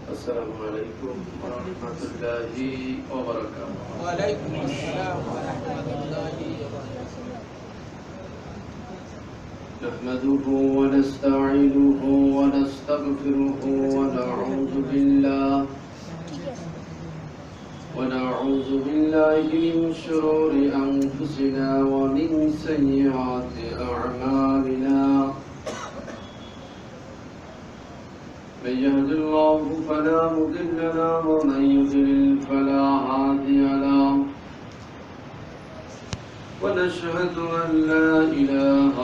السلام عليكم ورحمة الله وبركاته. وعليكم السلام ورحمة الله وبركاته. نحمده ونستعينه ونستغفره ونعوذ بالله من شرور أنفسنا ومن سيئات أعمالنا. من يهد الله فلا مضل له ومن يضلل فلا هادي له. ونشهد أن لا إله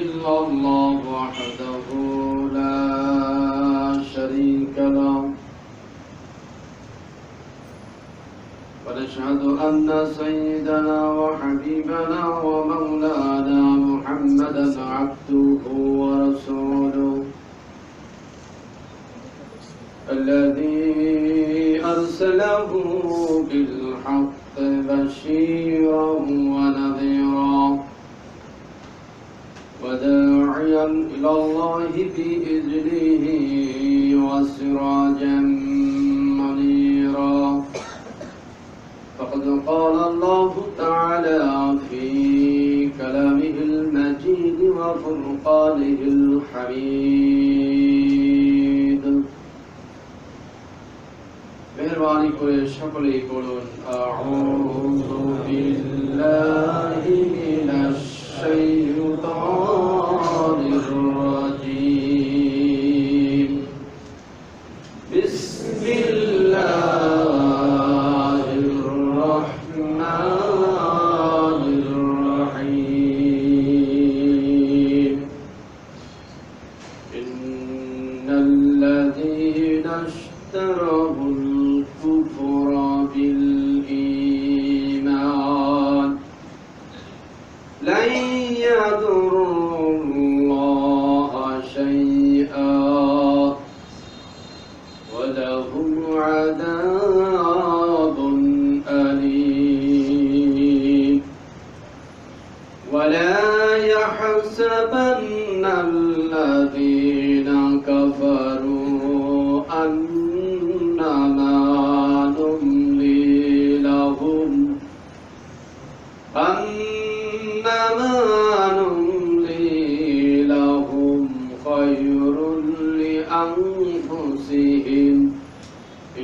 إلا الله وحده لا شريك له. ونشهد أن سيدنا وحبيبنا ومولانا محمدا عبده ورسوله الذي أرسله بالحق بشيرا ونذيرا وداعيا إلى الله بإذنه وسراجا منيرا. فقد قال الله تعالى في كلامه المجيد وفرقانه الحميد. মেহরবানি করে সকলেই বলুন আউযু বিল্লাহি মিনাশ শাইতানির রাজীম। বিসমিল্লাহির রাহমানির রাহিম। ইন্নাল্লাযীনা ইশতারাউ الكفر بالإيمان لن يضروا الله شيئا ولهم عذاب أليم. ولا يحسبن الذين كفروا أنما نملي لهم خير لأنفسهم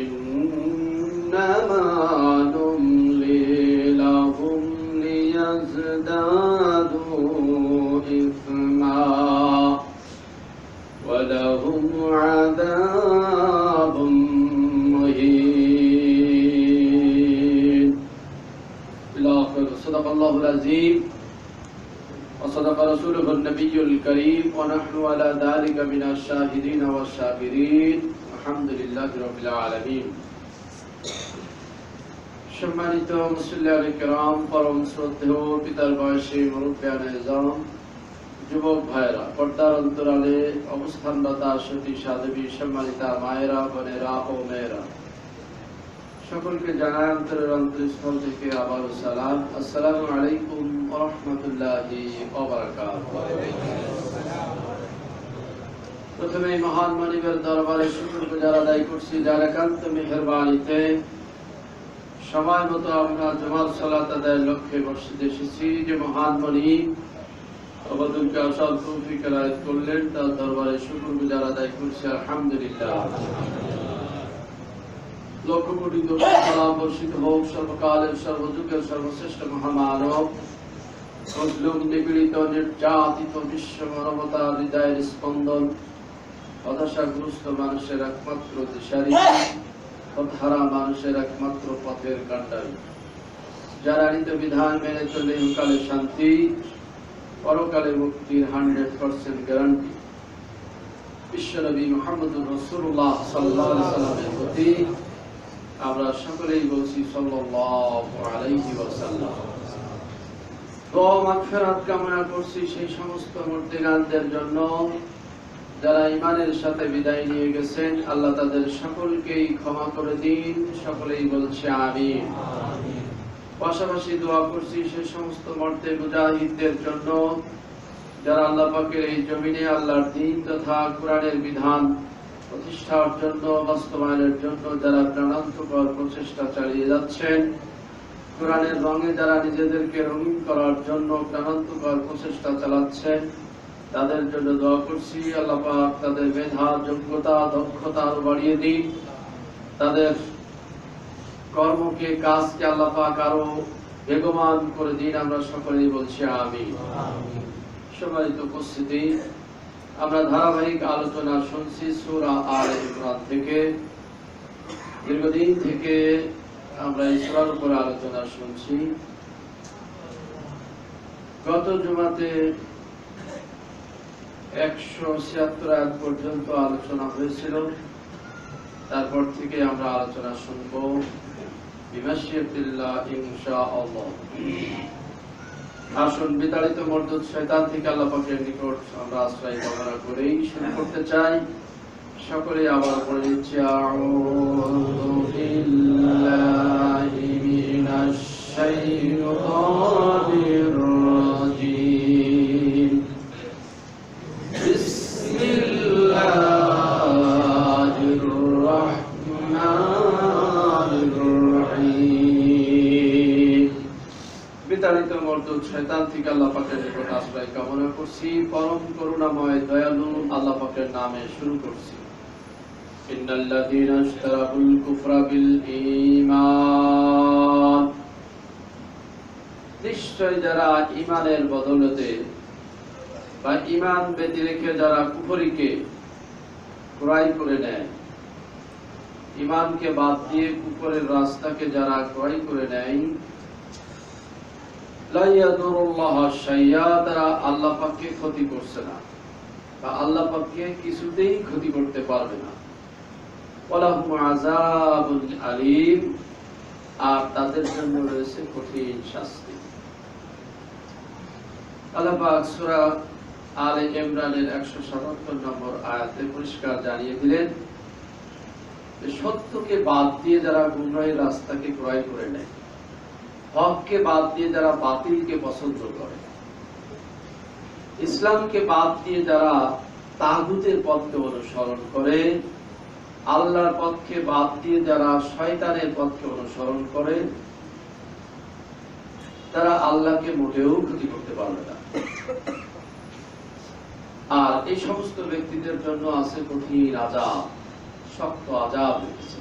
إنما نملي لهم ليزدادوا إثما ولهم عذاب مهين. صدق الله العظيم وصدق رسوله النبي الكريم ونحن على ذلك من الشاهدين والشاكرين الحمد لله رب العالمين. সম্মানিত মুসল্লিয়ানে কেরাম, পরম শ্রদ্ধেয় পিতার বয়সী মুরব্বিয়ানে ইজাম, যুবক ভাইরা, পর্দার অন্তরালে অবস্থানরত সতী সাধবী, সম্মানিতা মায়েরা, বোনেরা ও মেয়েরা, সকলকে জানাই অন্তরের অন্তঃস্থল থেকে আবার সালাম। আসসালামু আলাইকুম ওয়া রাহমাতুল্লাহি ওয়া বারাকাতুহু। প্রথমে মহান মানিবের দরবারে শুকরগুজার আদায় করছি, যার একান্ত মেহেরবানিতে সময় মতো আমরা জুমার সালাত আদায়ের লক্ষ্যে মসজিদে এসেছি। যে মহান মানিব আমাদেরকে আসার তৌফিক এনায়েত করলেন, তার দরবারে শুকরগুজার আদায় করছি আলহামদুলিল্লাহ। লক্ষ কোটি সালাম বর্ষিত হোক সর্বকালের সর্বযুগের সর্বশ্রেষ্ঠ মহামানব, মজলুম, নিপীড়িত, নির্যাতিত বিশ্ব মানবতার হৃদয়ের স্পন্দন, হতাশাগ্রস্ত মানুষের একমাত্র দিশারি, পথহারা মানুষের একমাত্র পথের কাঁটারি, যারা নীত বিধান মেনে চলে ইহকালে শান্তি, পরকালে মুক্তির 100% গ্যারান্টি, বিশ্বনবী মুহাম্মদুর রাসূলুল্লাহ সাল্লাল্লাহু আলাইহি ওয়াসাল্লামের প্রতি আমরা সকলেই বলছি সাল্লাল্লাহু আলাইহি ওয়াসাল্লাম। দোয়া মাগফিরাত কামনা করছি সেই সমস্ত মুর্তিগানদের জন্য যারা ঈমানের সাথে বিদায় নিয়ে গেছেন। আল্লাহ তাদের সকলকেই ক্ষমা করে দিন, সকলেই বলছে আমিন। পাশাপাশি দোয়া করছি সেই সমস্ত মর্তে মুজাহিদদের জন্য যারা আল্লাহ পাকের এই জমিনে আল্লাহর দ্বীন তথা কোরআনের বিধান প্রতিষ্ঠার জন্য, বাস্তবায়নের জন্য যারা প্রাণান্তকর প্রচেষ্টা চালিয়ে যাচ্ছেন, কোরআনের রঙে যারা নিজেদেরকে রঙিন করার জন্য প্রাণান্তকর প্রচেষ্টা চালাচ্ছেন, তাদের জন্য দোয়া করছি। আল্লাহ পাক তাদের মেধা, যোগ্যতা, দক্ষতা আরো বাড়িয়ে দিন। তাদের কর্মকে, কাজকে আল্লাহ পাক আরো বেগবান করে দিন। আমরা সকলেই বলছি আমিন। সম্মানিত উপস্থিতি, আমরা ধারাবাহিক আলোচনা শুনছি সূরা আলে ইমরান থেকে। দীর্ঘদিন থেকে আমরা এই সূরার উপর আলোচনা শুনছি। গত জুমাতে 176 আয়াত পর্যন্ত আলোচনা হয়েছিল। তারপর থেকে আমরা আলোচনা শুনব বিমাশিয়াতিল্লাহ ইনশাআল্লাহ। আসুন বিতাড়িত মরদুদ শয়তান থেকে আল্লাহ পাকের নিকট আমরা আশ্রয় কামনা করেই শুরু করতে চাই। সকলে আবার পড়ে নিচ্ছি, আউযু বিল্লাহি মিনাশ শাইতানির রাজীম। বিসমিল্লাহির রাহমানির রাহিম। বিতাড়িত মরদুদ শয়তান থেকে আল্লাহ পাকের নিকট আশ্রয় কামনা করছি। পরম করুণাময় দয়ালু আল্লাহ পাকের নামে শুরু করছি। ইন্নাল্লাযীনা ইশতারাকুল কুফরা বিল ঈমান, নিশ্চয় যারা ঈমানের বদলতে বা ঈমান ব্যতি রেখে যারা কুফরিকে ক্রয় করে নেয়, ঈমানকে বাদ দিয়ে কুফরের রাস্তাকে যারা ক্রয় করে নেয়, লা ইয়াদুরুল্লাহ শাইয়া, তারা আল্লাহ পাককে ক্ষতি করছে না বা আল্লাহ পাককে কিছুতেই ক্ষতি করতে পারবে না। ওয়ালাহুম আযাবুন আলীম, আর তাদের জন্য রয়েছে কঠিন শাস্তি। আল্লাহ পাক সূরা আলে ইমরানের 177 নম্বর আয়াতে পরিষ্কার জানিয়ে দিলেন যে সত্যকে বাদ দিয়ে যারা গুমরাহির রাস্তাকে ক্রয় করে নেয়, হককে বাদ দিয়ে যারা বাতিলকে পছন্দ করে, ইসলামকে বাদ দিয়ে যারা তাগুতের পথকে অনুসরণ করে, আল্লাহর পথকে বাদ দিয়ে যারা শয়তানের পথকে অনুসরণ করে, তারা আল্লাহকে মোটেও ক্ষতি করতে পারবে না। আর এই সমস্ত ব্যক্তিদের জন্য আছে কঠিন আযাব, শক্ত আযাব রয়েছে।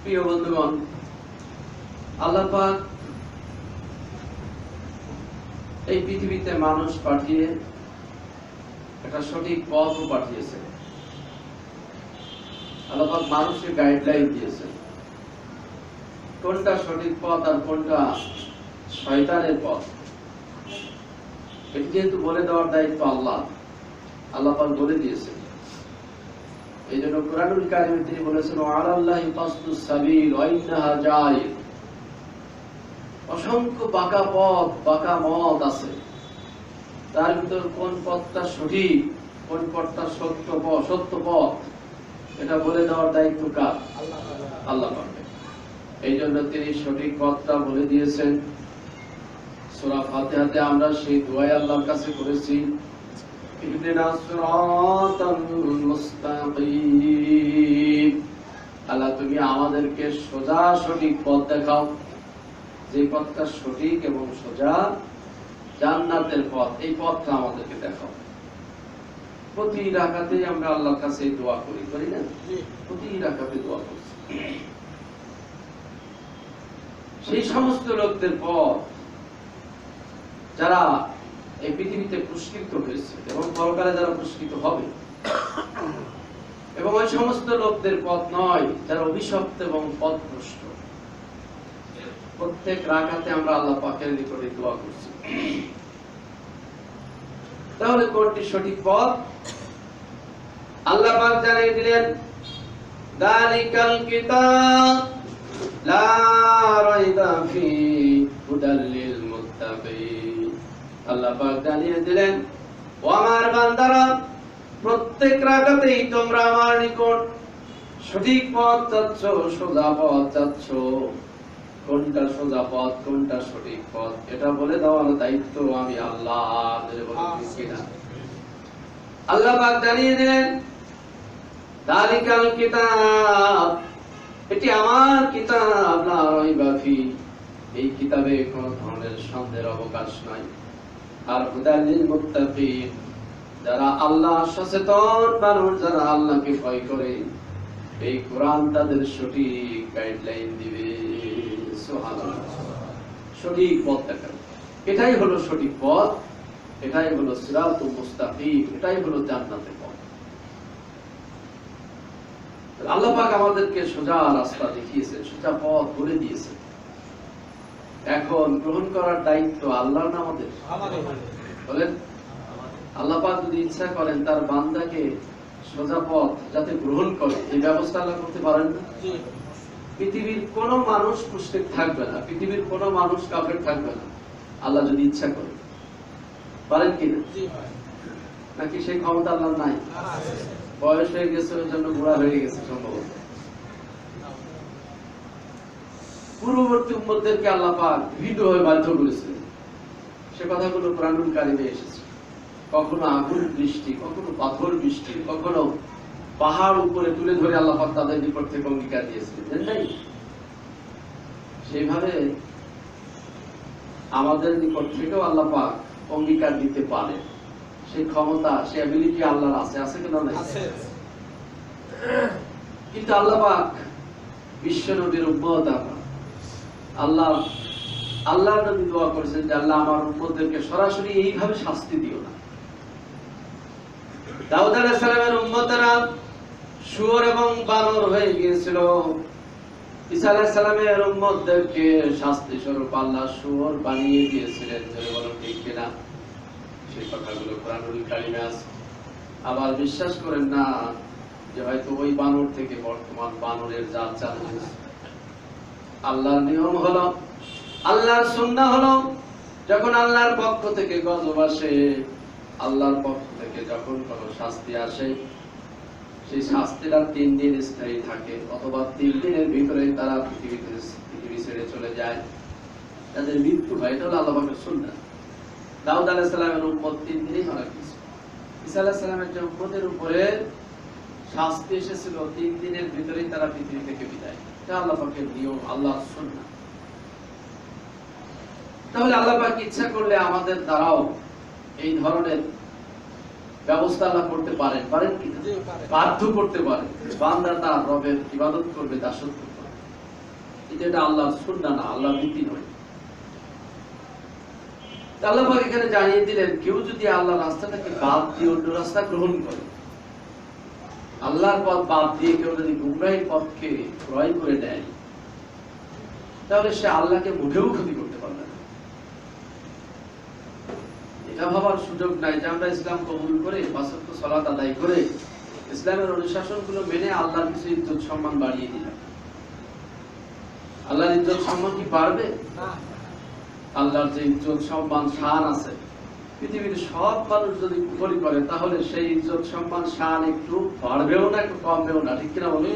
প্রিয় বন্ধুগণ, আল্লাহ পাক এই পৃথিবীতে মানুষ পাঠিয়ে একটা সঠিক পথও পাঠিয়েছে। আল্লাহ পাক মানুষকে গাইডলাইন দিয়েছে কোনটা সঠিক পথ আর কোনটা শয়তানের পথ। এটি যেহেতু বলে দেওয়ার দায়িত্ব আল্লাহ পাক বলে দিয়েছে। এই জন্য কুরআনুল কারীমে তিনি বলেছেন, ওয়ালাল্লাহি কাসদুস সাবিল ওয়া ইন্নাহা জাইর। অসংখ্য বাঁকা পথ, বাঁকা মত আছে, তার ভিতর কোন পথটা সঠিক, কোন পথটা সত্য পথ, এটা বলে দেওয়ার দায়িত্ব কার? আল্লাহ পাকের। এই জন্য তিনি সঠিক পথটা বলে দিয়েছেন। সূরা ফাতিহাতে আমরা সেই দোয়া আল্লাহর কাছে করেছি, ইহদিনাস সিরাতাল মুস্তাকিম। আল্লাহ তুমি আমাদেরকে সোজা সঠিক পথ দেখাও, যে পথটা সঠিক এবং সোজা, জান্নাতের পথ, এই পথটা আমাদেরকে দেখাও। প্রতি রাকাতেই আমরা আল্লাহর কাছে দোয়া করি না? প্রতি রাকাতে দোয়া করছি। সেই সমস্ত লোকদের পথ যারা এই পৃথিবীতে পুরস্কৃত হয়েছে এবং পরকালে যারা পুরস্কৃত হবে, এবং ওই সমস্ত লোকদের পথ নয় যারা অভিশপ্ত এবং পথভ্রষ্ট। প্রত্যেক রাকাতে আমরা আল্লাহ পাকের নিকটে দোয়া করছি। তাহলে কোনটি সঠিক পথ? আল্লাহ পাক জানিয়ে দিলেন, যালিকাল কিতাব লা রাইবা ফীহি হুদাল লিল মুত্তাকিন। আল্লাহ পাক জানিয়ে দিলেন, ও আমার বান্দারা, প্রত্যেক রাকাতেই তোমরা আমার নিকট সঠিক পথ চাচ্ছ, সোজা পথ চাচ্ছ। কোনটা সোজা পথ, কোনটা সঠিক পথ, এটা বলে দেওয়ার দায়িত্ব আমি আল্লাহ। আল্লাহ পাক জানিয়ে দিলেন, যালিকাল কিতাব, এটি আমার কিতাব, লা রাইবা ফি, এই কিতাবে কোনো ধরনের সন্দেহের অবকাশ নাই। আর হুদাল লিল মুত্তাকিন, যারা আল্লাহ সচেতন মানুষ, যারা আল্লাহকে ভয় করে, এই কোরআন তাদের সঠিক গাইডলাইন দিবে। সুবহানাল্লাহ, সঠিক পথ দেখাবে। এটাই হলো সঠিক পথ, এটাই হলো সিরাতুল মুস্তাকিম, এটাই হলো জান্নাতের পথ। আল্লাহ পাক আমাদেরকে সোজা রাস্তা দেখিয়েছেন, সোজা পথ বলে দিয়েছেন। এখন গ্রহণ করার দায়িত্ব আল্লাহর না আমাদের? বলেন, আল্লাহ পাক যদি ইচ্ছা করেন তার বান্দাকে সোজা পথ যাতে গ্রহণ করে, এই ব্যবস্থা আল্লাহ করতে পারেন না? পৃথিবীর কোন মানুষ মুশরিক থাকবে না, পৃথিবীর কোন মানুষ কাফের থাকবে না, আল্লাহ যদি ইচ্ছা করে। পারেন কিনা? নাকি সেই ক্ষমতা আল্লাহ নাই? বয়স হয়ে গেছে, ওই জন্য বুড়া হয়ে গেছে সম্ভবত। পূর্ববর্তী উম্মতদেরকে আল্লাহ পাক বিভিন্নভাবে বাধ্য করেছিলেন, সে কথাগুলো কোরআনুল কারিমে এসেছে। কখনো আগুন বৃষ্টি, কখনো পাথর বৃষ্টি, কখনো পাহাড় উপরে তুলে ধরে আল্লাহ পাক তাদের নিকট থেকে অঙ্গীকার দিয়েছিলেন। সেইভাবে আমাদের নিকট থেকেও আল্লাহ পাক অঙ্গীকার দিতে পারেন, সেই ক্ষমতা, সেই অ্যাবিলিটি আল্লাহর আছে। আছে কেন নাই? কিন্তু আল্লাহ পাক বিশ্ব নবীর উম্মত, আল্লাহ নবী দোয়া করেছেন যে আল্লাহ আমার উম্মতদেরকে সরাসরি এইভাবে শাস্তি দিও না। দাউদ আলাইহিস সালামের উম্মতেরা শুয়োর এবং বানর হয়ে গিয়েছিল, ঈসা আলাইহিস সালামের উম্মতদেরকে শাস্তি স্বরূপ আল্লাহ শুয়োর বানিয়ে দিয়েছিলেন। যারা বলেন ঠিক কিনা? সেই কথাগুলো কোরআনুল কারিমে আছে। আবার বিশ্বাস করেন না যে হয়তো ওই বানর থেকে বর্তমান বানরের জাত চালু হয়েছে। আল্লাহর নিয়ম হলো, আল্লাহর সুন্নাহ হলো, যখন আল্লাহর পক্ষ থেকে গজব আসে, আল্লাহর পক্ষ থেকে যখন কোন শাস্তি আসে, সেই শাস্তিটা 3 দিন স্থায়ী থাকে, অথবা 3 দিনের ভিতরে তারা পৃথিবী ছেড়ে চলে যায়, তাদের মৃত্যু হয়। এটা হলো আল্লাহ পাকের সুন্নাহ। দাউদ আলাইহিস সালামের উম্মত 3 দিনেই মারা গেছে। ঈসা আলাইহিস সালামের যে উম্মতের উপরে শাস্তি এসেছিল, 3 দিনের ভিতরেই তারা পৃথিবী থেকে বিদায়। এটা আল্লাহ পাকের নিয়ম, আল্লাহর সুন্নাহ। তাহলে আল্লাহ পাক ইচ্ছা করলে আমাদের দ্বারাও এই ধরনের ব্যবস্থা আল্লাহ করতে পারেন। পারেন কি? বাধ্য করতে পারেন। বান্দা তার রবের ইবাদত করবে, দাসত্ব করবে। এটা আল্লাহর সুন্নাহ না, আল্লাহর নীতি নয়। আল্লাহ পাক এখানে জানিয়ে দিলেন, কেউ যদি আল্লাহর রাস্তাটাকে বাদ দিয়ে অন্য রাস্তা গ্রহণ করে, আল্লাহর পথ বাদ দিয়ে কেউ যদি গুমরাহির পথকে ক্রয় করে নেয়, তাহলে সে আল্লাহকে মোটেও ক্ষতি করতে পারবে না। এটা ভাবার সুযোগ নাই যে আমরা ইসলাম কবুল করে 5 ওয়াক্ত সালাত আদায় করে ইসলামের অনুশাসনগুলো মেনে আল্লাহর কিছু ইজ্জত সম্মান বাড়িয়ে দিলাম। আল্লাহর ইজ্জত সম্মান কি বাড়বে? না। আল্লাহর যে ইজ্জত সম্মান শান আছে, পৃথিবীর সব মানুষ যদি কুফরি করে, তাহলে সেই ইজ্জত সম্মান শান একটু বাড়বেও না, একটু কমবেও না। ঠিক কিনা বলি?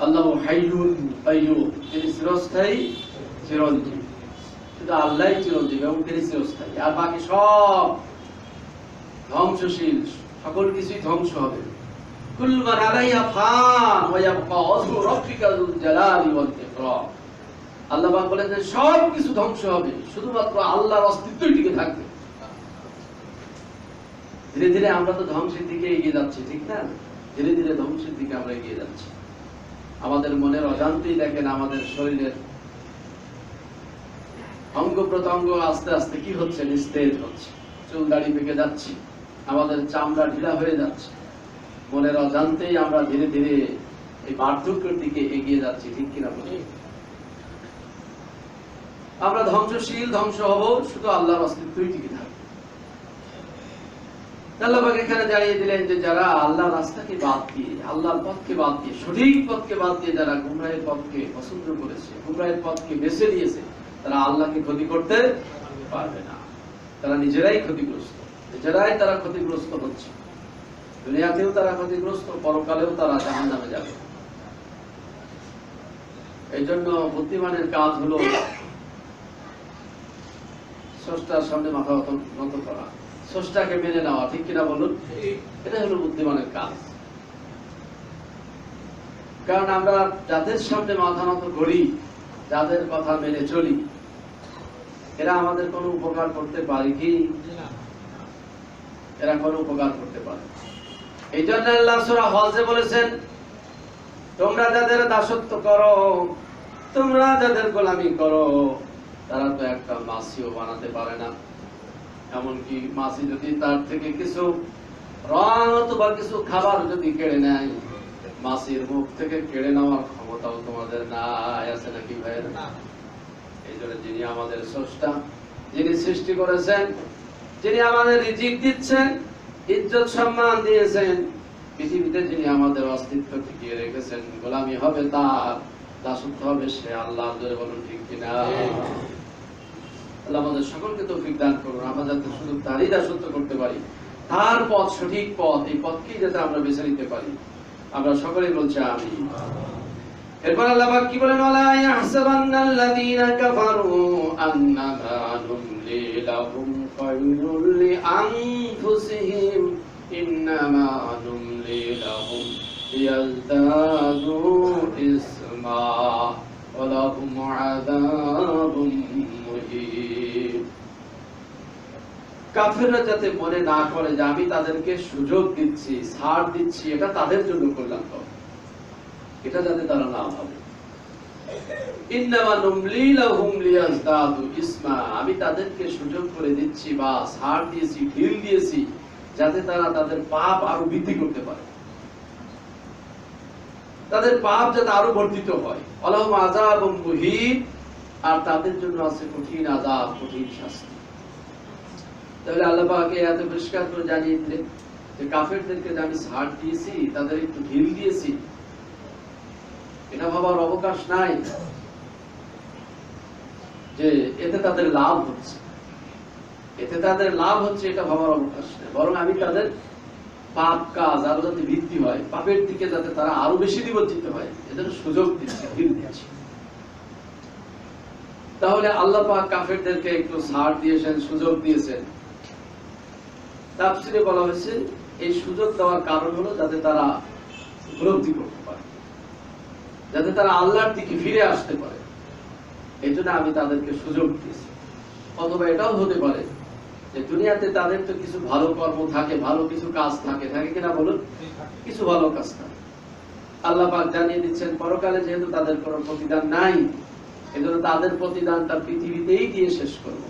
আল্লাহু হাইয়ুন কাইয়ুম, তিনি চিরস্থায়ী, চিরঞ্জীব। শুধু আল্লাহই চিরঞ্জীব এবং তিনি চিরস্থায়ী, আর বাকি সব ধ্বংসশীল, সকল কিছুই ধ্বংস হবে। কুল্লু মান আলাইহা ফান ওয়া ইয়াবকা ওয়াজহু রাব্বিকা যুল জালালি ওয়াল ইকরাম। আল্লাহ পাক বলেন যে সব কিছু ধ্বংস হবে, শুধুমাত্র আল্লাহর অস্তিত্বই টিকে থাকবে। ধীরে ধীরে আমরা তো ধ্বংসের দিকে এগিয়ে যাচ্ছি, ঠিক না? ধীরে ধীরে ধ্বংসের দিকে আমরা এগিয়ে যাচ্ছি। আমাদের মনের অজান্তেই দেখেন আমাদের শরীরের অঙ্গ প্রত্যঙ্গ আস্তে আস্তে কি হচ্ছে? নিস্তেজ হচ্ছে। চুল দাড়ি পেকে যাচ্ছে, আমাদের চামড়া ঢিলা হয়ে যাচ্ছে। মনের অজান্তেই আমরা ধীরে ধীরে এই বার্ধক্যের দিকে এগিয়ে যাচ্ছি, ঠিক কিনা বলি? আমরা ধ্বংসশীল, ধ্বংস হব, শুধু আল্লাহর অস্তিত্বই টিকে থাকবে। আল্লাহ পাক এখানে জানিয়ে দিলেন যে যারা আল্লাহর রাস্তাকে বাদ দিয়ে, আল্লাহর পথকে বাদ দিয়ে, সঠিক পথকে বাদ দিয়ে যারা গুমরাহের পথকে পছন্দ করেছে, গুমরাহের পথকে বেছে নিয়েছে, তারা আল্লাহকে ক্ষতি করতে পারবে না। তারা নিজেরাই ক্ষতিগ্রস্ত, নিজেরাই তারা ক্ষতিগ্রস্ত হচ্ছে। দুনিয়াতেও তারা ক্ষতিগ্রস্ত, পরকালেও তারা জাহান্নামে যাবে। এই জন্য বুদ্ধিমানের কাজ হলো স্রষ্টার সামনে মাথা নত করা, স্রষ্টাকে মেনে নেওয়া, ঠিক কিনা বলুন? এটা হলো বুদ্ধিমানের কাজ। কারণ আমরা যাদের সামনে মাথা নত করি, যাদের কথা মেনে চলি, এরা আমাদের কোনো উপকার করতে পারে কি? এরা কোনো উপকার করতে পারে? এই জন্য আল্লাহ সূরা হজে বলেছেন, তোমরা যাদের দাসত্ব করো, তোমরা যাদের গোলামি করো, তারা তো একটা মাছিও বানাতে পারে না। এমনকি মাছি যদি তার থেকে কিছু রং অথবা কিছু খাবার যদি কেড়ে নেয়, মাছির মুখ থেকে কেড়ে নেওয়ার ক্ষমতাও তোমাদের নাই, আছে নাকি ভাইয়েরা? এই জন্য যিনি আমাদের স্রষ্টা, যিনি সৃষ্টি করেছেন, যিনি আমাদের রিজিক দিচ্ছেন, ইজ্জত সম্মান দিয়েছেন, পৃথিবীতে যিনি আমাদের অস্তিত্ব টিকিয়ে রেখেছেন, গোলামি হবে তার, দাসত্ব হবে সে আল্লাহ। জোরে বলুন ঠিক কিনা? আল্লাহ আমাদের সকলকে তৌফিক দান করুন, আমরা যাতে শুধু তারই দাসত্ব করতে পারি, তার পথ সঠিক পথ, এই পথকেই যাতে আমরা বেছে নিতে পারি। আমরা সকলেই বলছি আমিন। এরপর আল্লাহ পাক কি বলেন? ওয়ালা ইয়াহসাবান্নাল্লাযীনা কাফারু আন্নামা নুমলি লাহুম খায়রুল লিআনফুসিহিম ইন্নামা নুমলি লাহুম লিয়াজদাদু ইসমা ওয়া লাহুম আযাবুম মুহিন। কাফেররা যাতে মনে না করে যে আমি তাদেরকে সুযোগ দিচ্ছি, ছাড় দিচ্ছি, এটা তাদের জন্য কল্যাণকর, এটা যাতে তারা না ভাবে। ইন্নামা নুমলি লাহুম লিয়াজদাদু ইসমা, আমি তাদেরকে সুযোগ করে দিচ্ছি বা ছাড় দিয়েছি, ঢিল দিয়েছি, যাতে তারা তাদের পাপ আরো বৃদ্ধি করতে পারে, তাদের পাপ যাতে আরো বর্ধিত হয়। ওয়ালাহুম আযাবুম মুহিন, আর তাদের জন্য আছে কঠিন আযাব, কঠিন শাস্তি। তাহলে আল্লাহ পাক এত পরিষ্কার করে জানিয়ে দিলেন যে কাফেরদেরকে যে আমি ছাড় দিয়েছি, তাদের একটু ঢিল দিয়েছি, এটা ভাবার অবকাশ নাই যে এতে তাদের লাভ হচ্ছে, এতে তাদের লাভ হচ্ছে, এটা ভাবার অবকাশ নেই। বরং আমি তাদের পাপ কাজ আরো যাতে বৃদ্ধি হয়, পাপের দিকে যাতে তারা আরো বেশি নিবজ্জিত হয়, এদের সুযোগ দিচ্ছি, ঢিল দিচ্ছি। তাহলে আল্লাহ পাক কাফেরদেরকে একটু ছাড় দিয়েছেন, সুযোগ দিয়েছেন। তাফসীরে বলা হয়েছে এই সুযোগ দেওয়ার কারণ হলো যাতে তারা উপলব্ধি করতে পারে, যাতে তারা আল্লাহর দিকে ফিরে আসতে পারে। এই জন্য আমি তাদেরকে সুযোগ দিয়েছি। অথবা এটাও হতে পারে যে দুনিয়াতে তাদের তো কিছু ভালো কর্ম থাকে, ভালো কিছু কাজ থাকে, থাকে কিনা বলুন? কিছু ভালো কাজ থাকে। আল্লাহ পাক জানিয়ে দিচ্ছেন পরকালে যেহেতু তাদের কোনো প্রতিদান নাই, এজন্য তাদের প্রতিদানটা পৃথিবীতেই দিয়ে শেষ করব।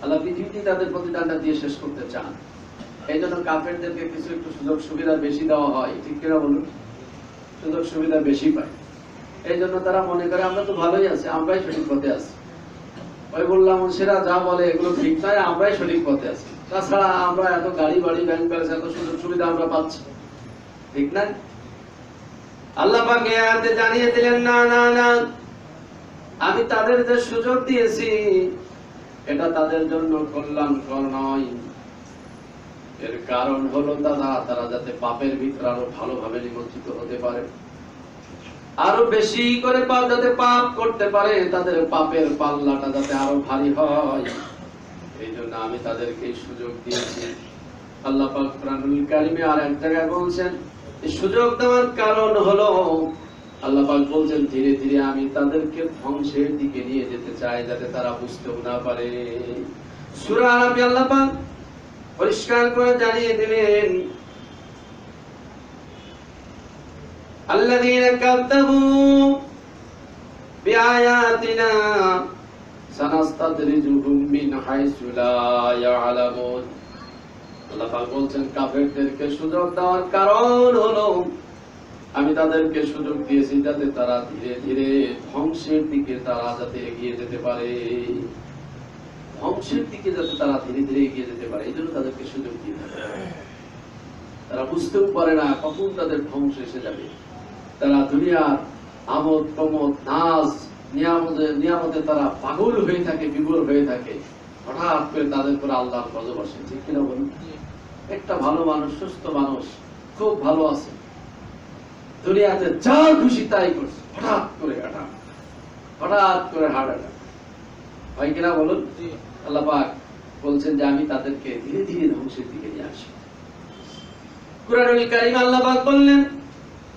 আল্লাহ পৃথিবীতেই তাদের প্রতিদানটা দিয়ে শেষ করতে চান। এই জন্য কাফেরদেরকে কিছু একটু সুযোগ সুবিধা বেশি দেওয়া হয়, ঠিক কিনা বলুন? সুযোগ সুবিধা বেশি পায়। এই জন্য তারা মনে করে আমরা তো ভালোই আছি, আমরাই সঠিক পথে আছি। ওই বললাম সেরা যা বলে এগুলো ঠিক নয়, আমরাই সঠিক পথে আছি। তাছাড়া আমরা এত গাড়ি বাড়ি, ব্যাংক ব্যালেন্স, এত সুযোগ সুবিধা আমরা পাচ্ছি, ঠিক না? আল্লাহ পাক এই আয়াতে জানিয়ে দিলেন না না না, আমি তাদের যে সুযোগ দিয়েছি এটা তাদের জন্য কল্যাণকর নয়। এর কারণ হলো তারা যাতে পাপের ভিতরে আরো ভালোভাবে নিমজ্জিত হতে পারে, আরো বেশি করে যাতে পাপ করতে পারে, তাদের পাপের পাল্লাটা যাতে আরো ভারী হয়, এই জন্য আমি তাদেরকে সুযোগ দিয়েছি। আল্লাহ পাক কুরআনুল কারীমে আর এক জায়গায় বলছেন এই সুযোগ দেওয়ার কারণ হলো আল্লাহ পাক বলছেন ধীরে ধীরে আমি তাদেরকে ধ্বংসের দিকে নিয়ে যেতে চাই, যাতে তারা বুঝতেও না পারে। সূরা আরাফে আল্লাহ পাক পরিষ্কার করে জানিয়ে দিলেন الذين كذبوا بآياتنا سنستدرجهم من حيث لا يعلمون। আল্লাহ পাক বলছেন কাফেরদেরকে সুযোগ দেওয়ার কারণ হলো আমি তাদেরকে সুযোগ দিয়েছি যাতে তারা ধীরে ধীরে ধ্বংসের দিকে তারা যাতে এগিয়ে যেতে পারে, ধ্বংসের দিকে যাতে তারা ধীরে ধীরে এগিয়ে যেতে পারে, এই জন্য তাদেরকে সুযোগ দিতে হবে। তারা বুঝতেও পারে না কখন তাদের ধ্বংস এসে যাবে। তারা দুনিয়ার আমোদ প্রমোদ নাজ নিয়ামতে তারা পাগল হয়ে থাকে, বিভোর হয়ে থাকে, হঠাৎ করে তাদের উপর আল্লাহর গজব আসে, ঠিক কিনা বলুন? একটা ভালো মানুষ, সুস্থ মানুষ, খুব ভালো আছে, দুনিয়াতে যা খুশি তাই করছে, হঠাৎ করে হার্ট অ্যাটাক হয় কিনা বলুন? আল্লাহ পাক বলছেন যে আমি তাদেরকে ধীরে ধীরে ধ্বংসের দিকে নিয়ে আসবো। কুরআনুল কারীম আল্লাহ পাক বললেন,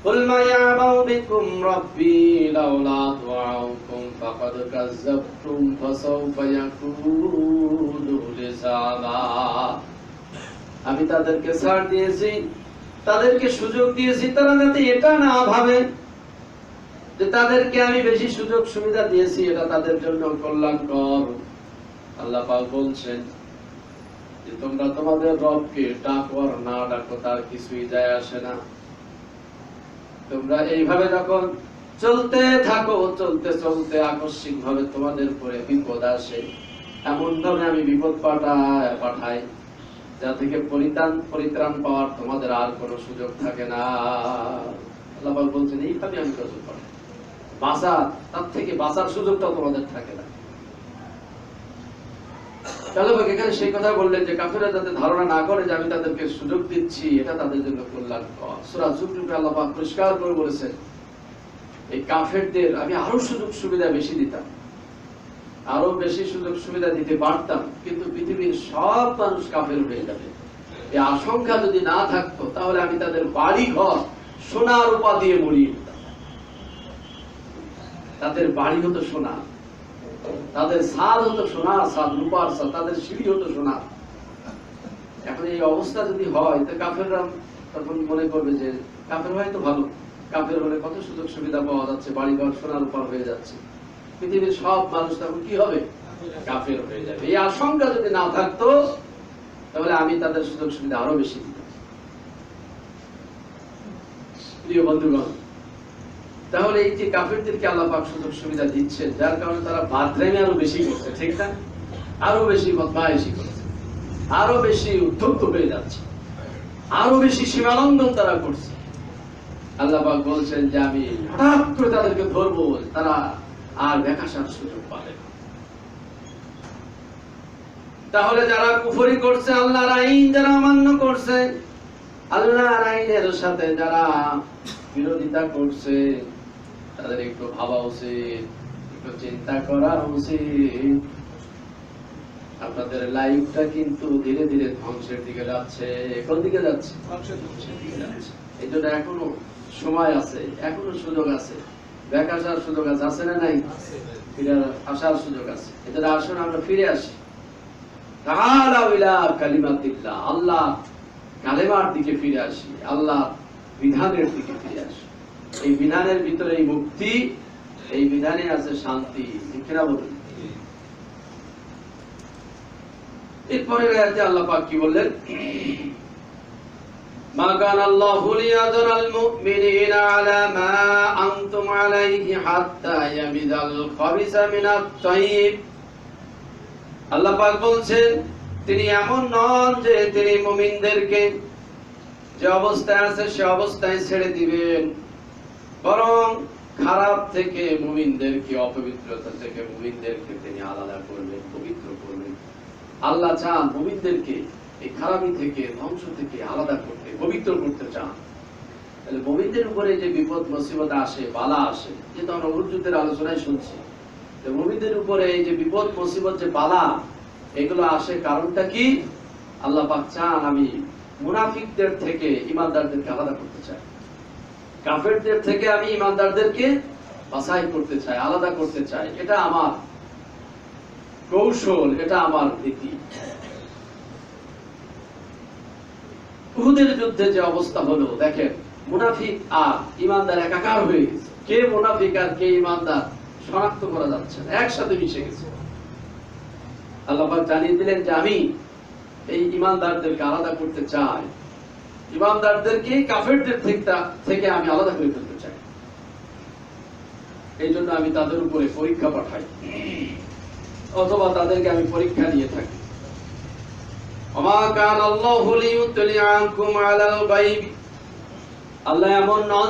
কুল মা ইয়াবাউ বিকুম রাব্বি লাউলা দুআউকুম ফাকাদ কাযাবতুম ফাসাওফা ইয়াকুনু লিযামা। আমি তাদেরকে ছাড় দিয়েছি, তাদেরকে সুযোগ দিয়েছি, তারা যাতে এটা না ভাবে যে তাদেরকে আমি বেশি সুযোগ সুবিধা দিয়েছি এটা তাদের জন্য কল্যাণকর। আল্লাহ পাক বলছেন যে তোমরা তোমাদের রবকে ডাকো আর না ডাকো তার কিছুই যায় আসে না। তোমরা এইভাবে যখন চলতে থাকো, চলতে চলতে আকস্মিক ভাবে তোমাদের উপরে বিপদ আসে, এমন ভাবে আমি বিপদ পাঠাই যা থেকে পরিত্রাণ পাওয়ার তোমাদের আর কোনো সুযোগ থাকে না। আল্লাহ পাক বলছেন এইভাবে আমি গজব পাঠাই, তার থেকে বাঁচার সুযোগটাও তোমাদের থাকে না। এখানে সেই কথা বললেন যে কাফেররা যাতে ধারণা না করে যে আমি তাদেরকে সুযোগ দিচ্ছি এটা তাদের জন্য কল্যাণকর। সূরা যুকরুফে আল্লাহ পাক পরিষ্কার করে বলেছেন এই কাফেরদের আমি আরো সুযোগ সুবিধা বেশি দিতাম, আরো বেশি সুযোগ সুবিধা দিতে পারতাম, কিন্তু পৃথিবীর সব মানুষ কাফের হয়ে যাবে এই আশঙ্কা যদি না থাকতো তাহলে আমি তাদের বাড়ি ঘর সোনা রূপা দিয়ে মরিয়ে দিতাম। তাদের বাড়ি হতো সোনা, তাদের ছাদ হতো সোনার ছাদ, রূপার ছাদ, তাদের সিঁড়ি হতো সোনা। এখন এই অবস্থা যদি হয় তো কাফেররা তখন মনে করবে যে কাফের হয় তো ভালো, কাফের হলে কত সুযোগ সুবিধা পাওয়া যাচ্ছে, বাড়ি ঘর সোনার রূপার হয়ে যাচ্ছে, পৃথিবীর সব মানুষ তখন কি হবে? কাফের হয়ে যাবে। এই আশঙ্কা যদি না থাকতো তাহলে আমি তাদের সুযোগ সুবিধা আরো বেশি দিতাম। প্রিয় বন্ধুগণ, তাহলে এই যে কাফেরদেরকে আল্লাহ পাক সুযোগ সুবিধা দিচ্ছেন যার কারণে তারা বাদরামি আরো বেশি করছে, ঠিক না? আরো বেশি বদমাইশি করছে, আরো বেশি উদ্ধত হয়ে যাচ্ছে, আরো বেশি সীমালঙ্ঘন তারা করছে। আল্লাহ পাক বলছেন যে আমি হঠাৎ করে তাদেরকে ধরবো, তারা আর বেকাসার সুযোগ পাবে না। তাহলে যারা কুফরি করছে, আল্লাহর আইন যারা অমান্য করছে, আল্লাহর আইনের সাথে যারা বিরোধিতা করছে, তাদের একটু ভাবা উচিত, একটু চিন্তা করা উচিত। আপনাদের লাইফটা কিন্তু ধীরে ধীরে ধ্বংসের দিকে যাচ্ছে। কোন দিকে যাচ্ছে? ধ্বংসের দিকে যাচ্ছে। এই জন্য এখনো সময় আছে, এখনো সুযোগ আছে, বেকার সুযোগ আছে, আছে না নাই? ফিরে আসার সুযোগ আছে। এই জন্য আসুন আমরা ফিরে আসি, তাআলাউ ইলা কালিমাতিল্লাহ, আল্লাহ কালেমার দিকে ফিরে আসি, আল্লাহ বিধানের দিকে ফিরে আসি। এই বিধানের ভিতরে এই মুক্তি, এই বিধানে আছে শান্তি, ঠিক না বলুন? এরপরে আয়াতে আল্লাহ পাক কি বললেন? মা কানা আল্লাহু লিয়াযরাল মুমিনিনা আলা মা আনতুম আলাইহি হাত্তা ইয়ামিযাল খাবিসা মিনাত তাইয়্যিব। আল্লাহ পাক বলছেন তিনি এমন নন যে তিনি মুমিনদেরকে যে অবস্থায় আছে সে অবস্থায় ছেড়ে দিবেন, বরং খারাপ থেকে মুমিনদেরকে, অপবিত্রতা থেকে মুমিনদেরকে তিনি আলাদা করবেন, পবিত্র করবেন। আল্লাহ চান মুমিনদেরকে এই খারাপি থেকে, ধ্বংস থেকে আলাদা করতে, পবিত্র করতে চান। তাহলে মুমিনদের উপরে যে বিপদ মুসিবত আসে, বালা আসে, যেটা আমরা উহুদ যুদ্ধের আলোচনায় শুনছি, যে মুমিনদের উপরে এই যে বিপদ মুসিবত, যে বালা, এগুলো আসে কারণটা কি? আল্লাহ পাক চান আমি মুনাফিকদের থেকে ঈমানদারদেরকে আলাদা করতে চাই, কাফেরদের থেকে আমি ঈমানদারদেরকে বাছাই করতে চাই, আলাদা করতে চাই। এটা আমার কৌশল, এটা আমার নীতি। উহুদের যুদ্ধে যে অবস্থা হলো দেখেন, মুনাফিক আর ঈমানদার একাকার হয়ে গেছে। কে মুনাফিক আর কে ঈমানদার শনাক্ত করা যাচ্ছে না, একসাথে মিশে গেছে। আল্লাহ পাক জানিয়ে দিলেন যে আমি এই ঈমানদারদেরকে আলাদা করতে চাই, ঈমানদারদেরকে কাফেরদের থেকে আমি আলাদা করে ফেলতে চাই। এই জন্য আমি তাদের উপরে পরীক্ষা পাঠাই, অথবা তাদেরকে আমি পরীক্ষা নিয়ে থাকি। ওমা কানা আল্লাহু লিয়ুতলিআকুম আলাল গায়ব। আল্লাহ এমন নন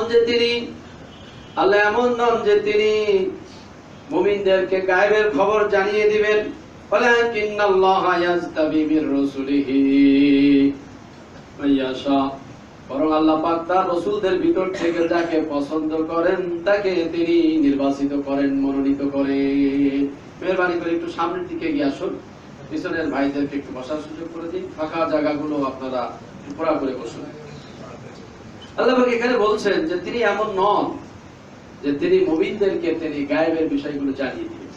যে তিনি মুমিনদেরকে গায়বের খবর জানিয়ে দিবেন। ওয়ালাকিন্নাল্লাহা ইয়াজতাবি মির রাসূলিহি মাইয়াশা। বরং আল্লাহ পাক তার রাসূলদের ভিতর থেকে যাকে পছন্দ করেন তাকে তিনি নির্বাচিত করেন, মনোনীত করেন। মেহেরবানি করে একটু সামনের দিকে গিয়ে আসুন। পিছনের ভাইদেরকে একটু বসার সুযোগ করে দিন, ফাঁকা জায়গাগুলো আপনারা পুরা করে বসুন। আল্লাহ পাক এখানে বলছেন যে তিনি এমন নন যে তিনি মুমিনদেরকে তিনি গায়েবের বিষয়গুলো জানিয়ে দিবেন।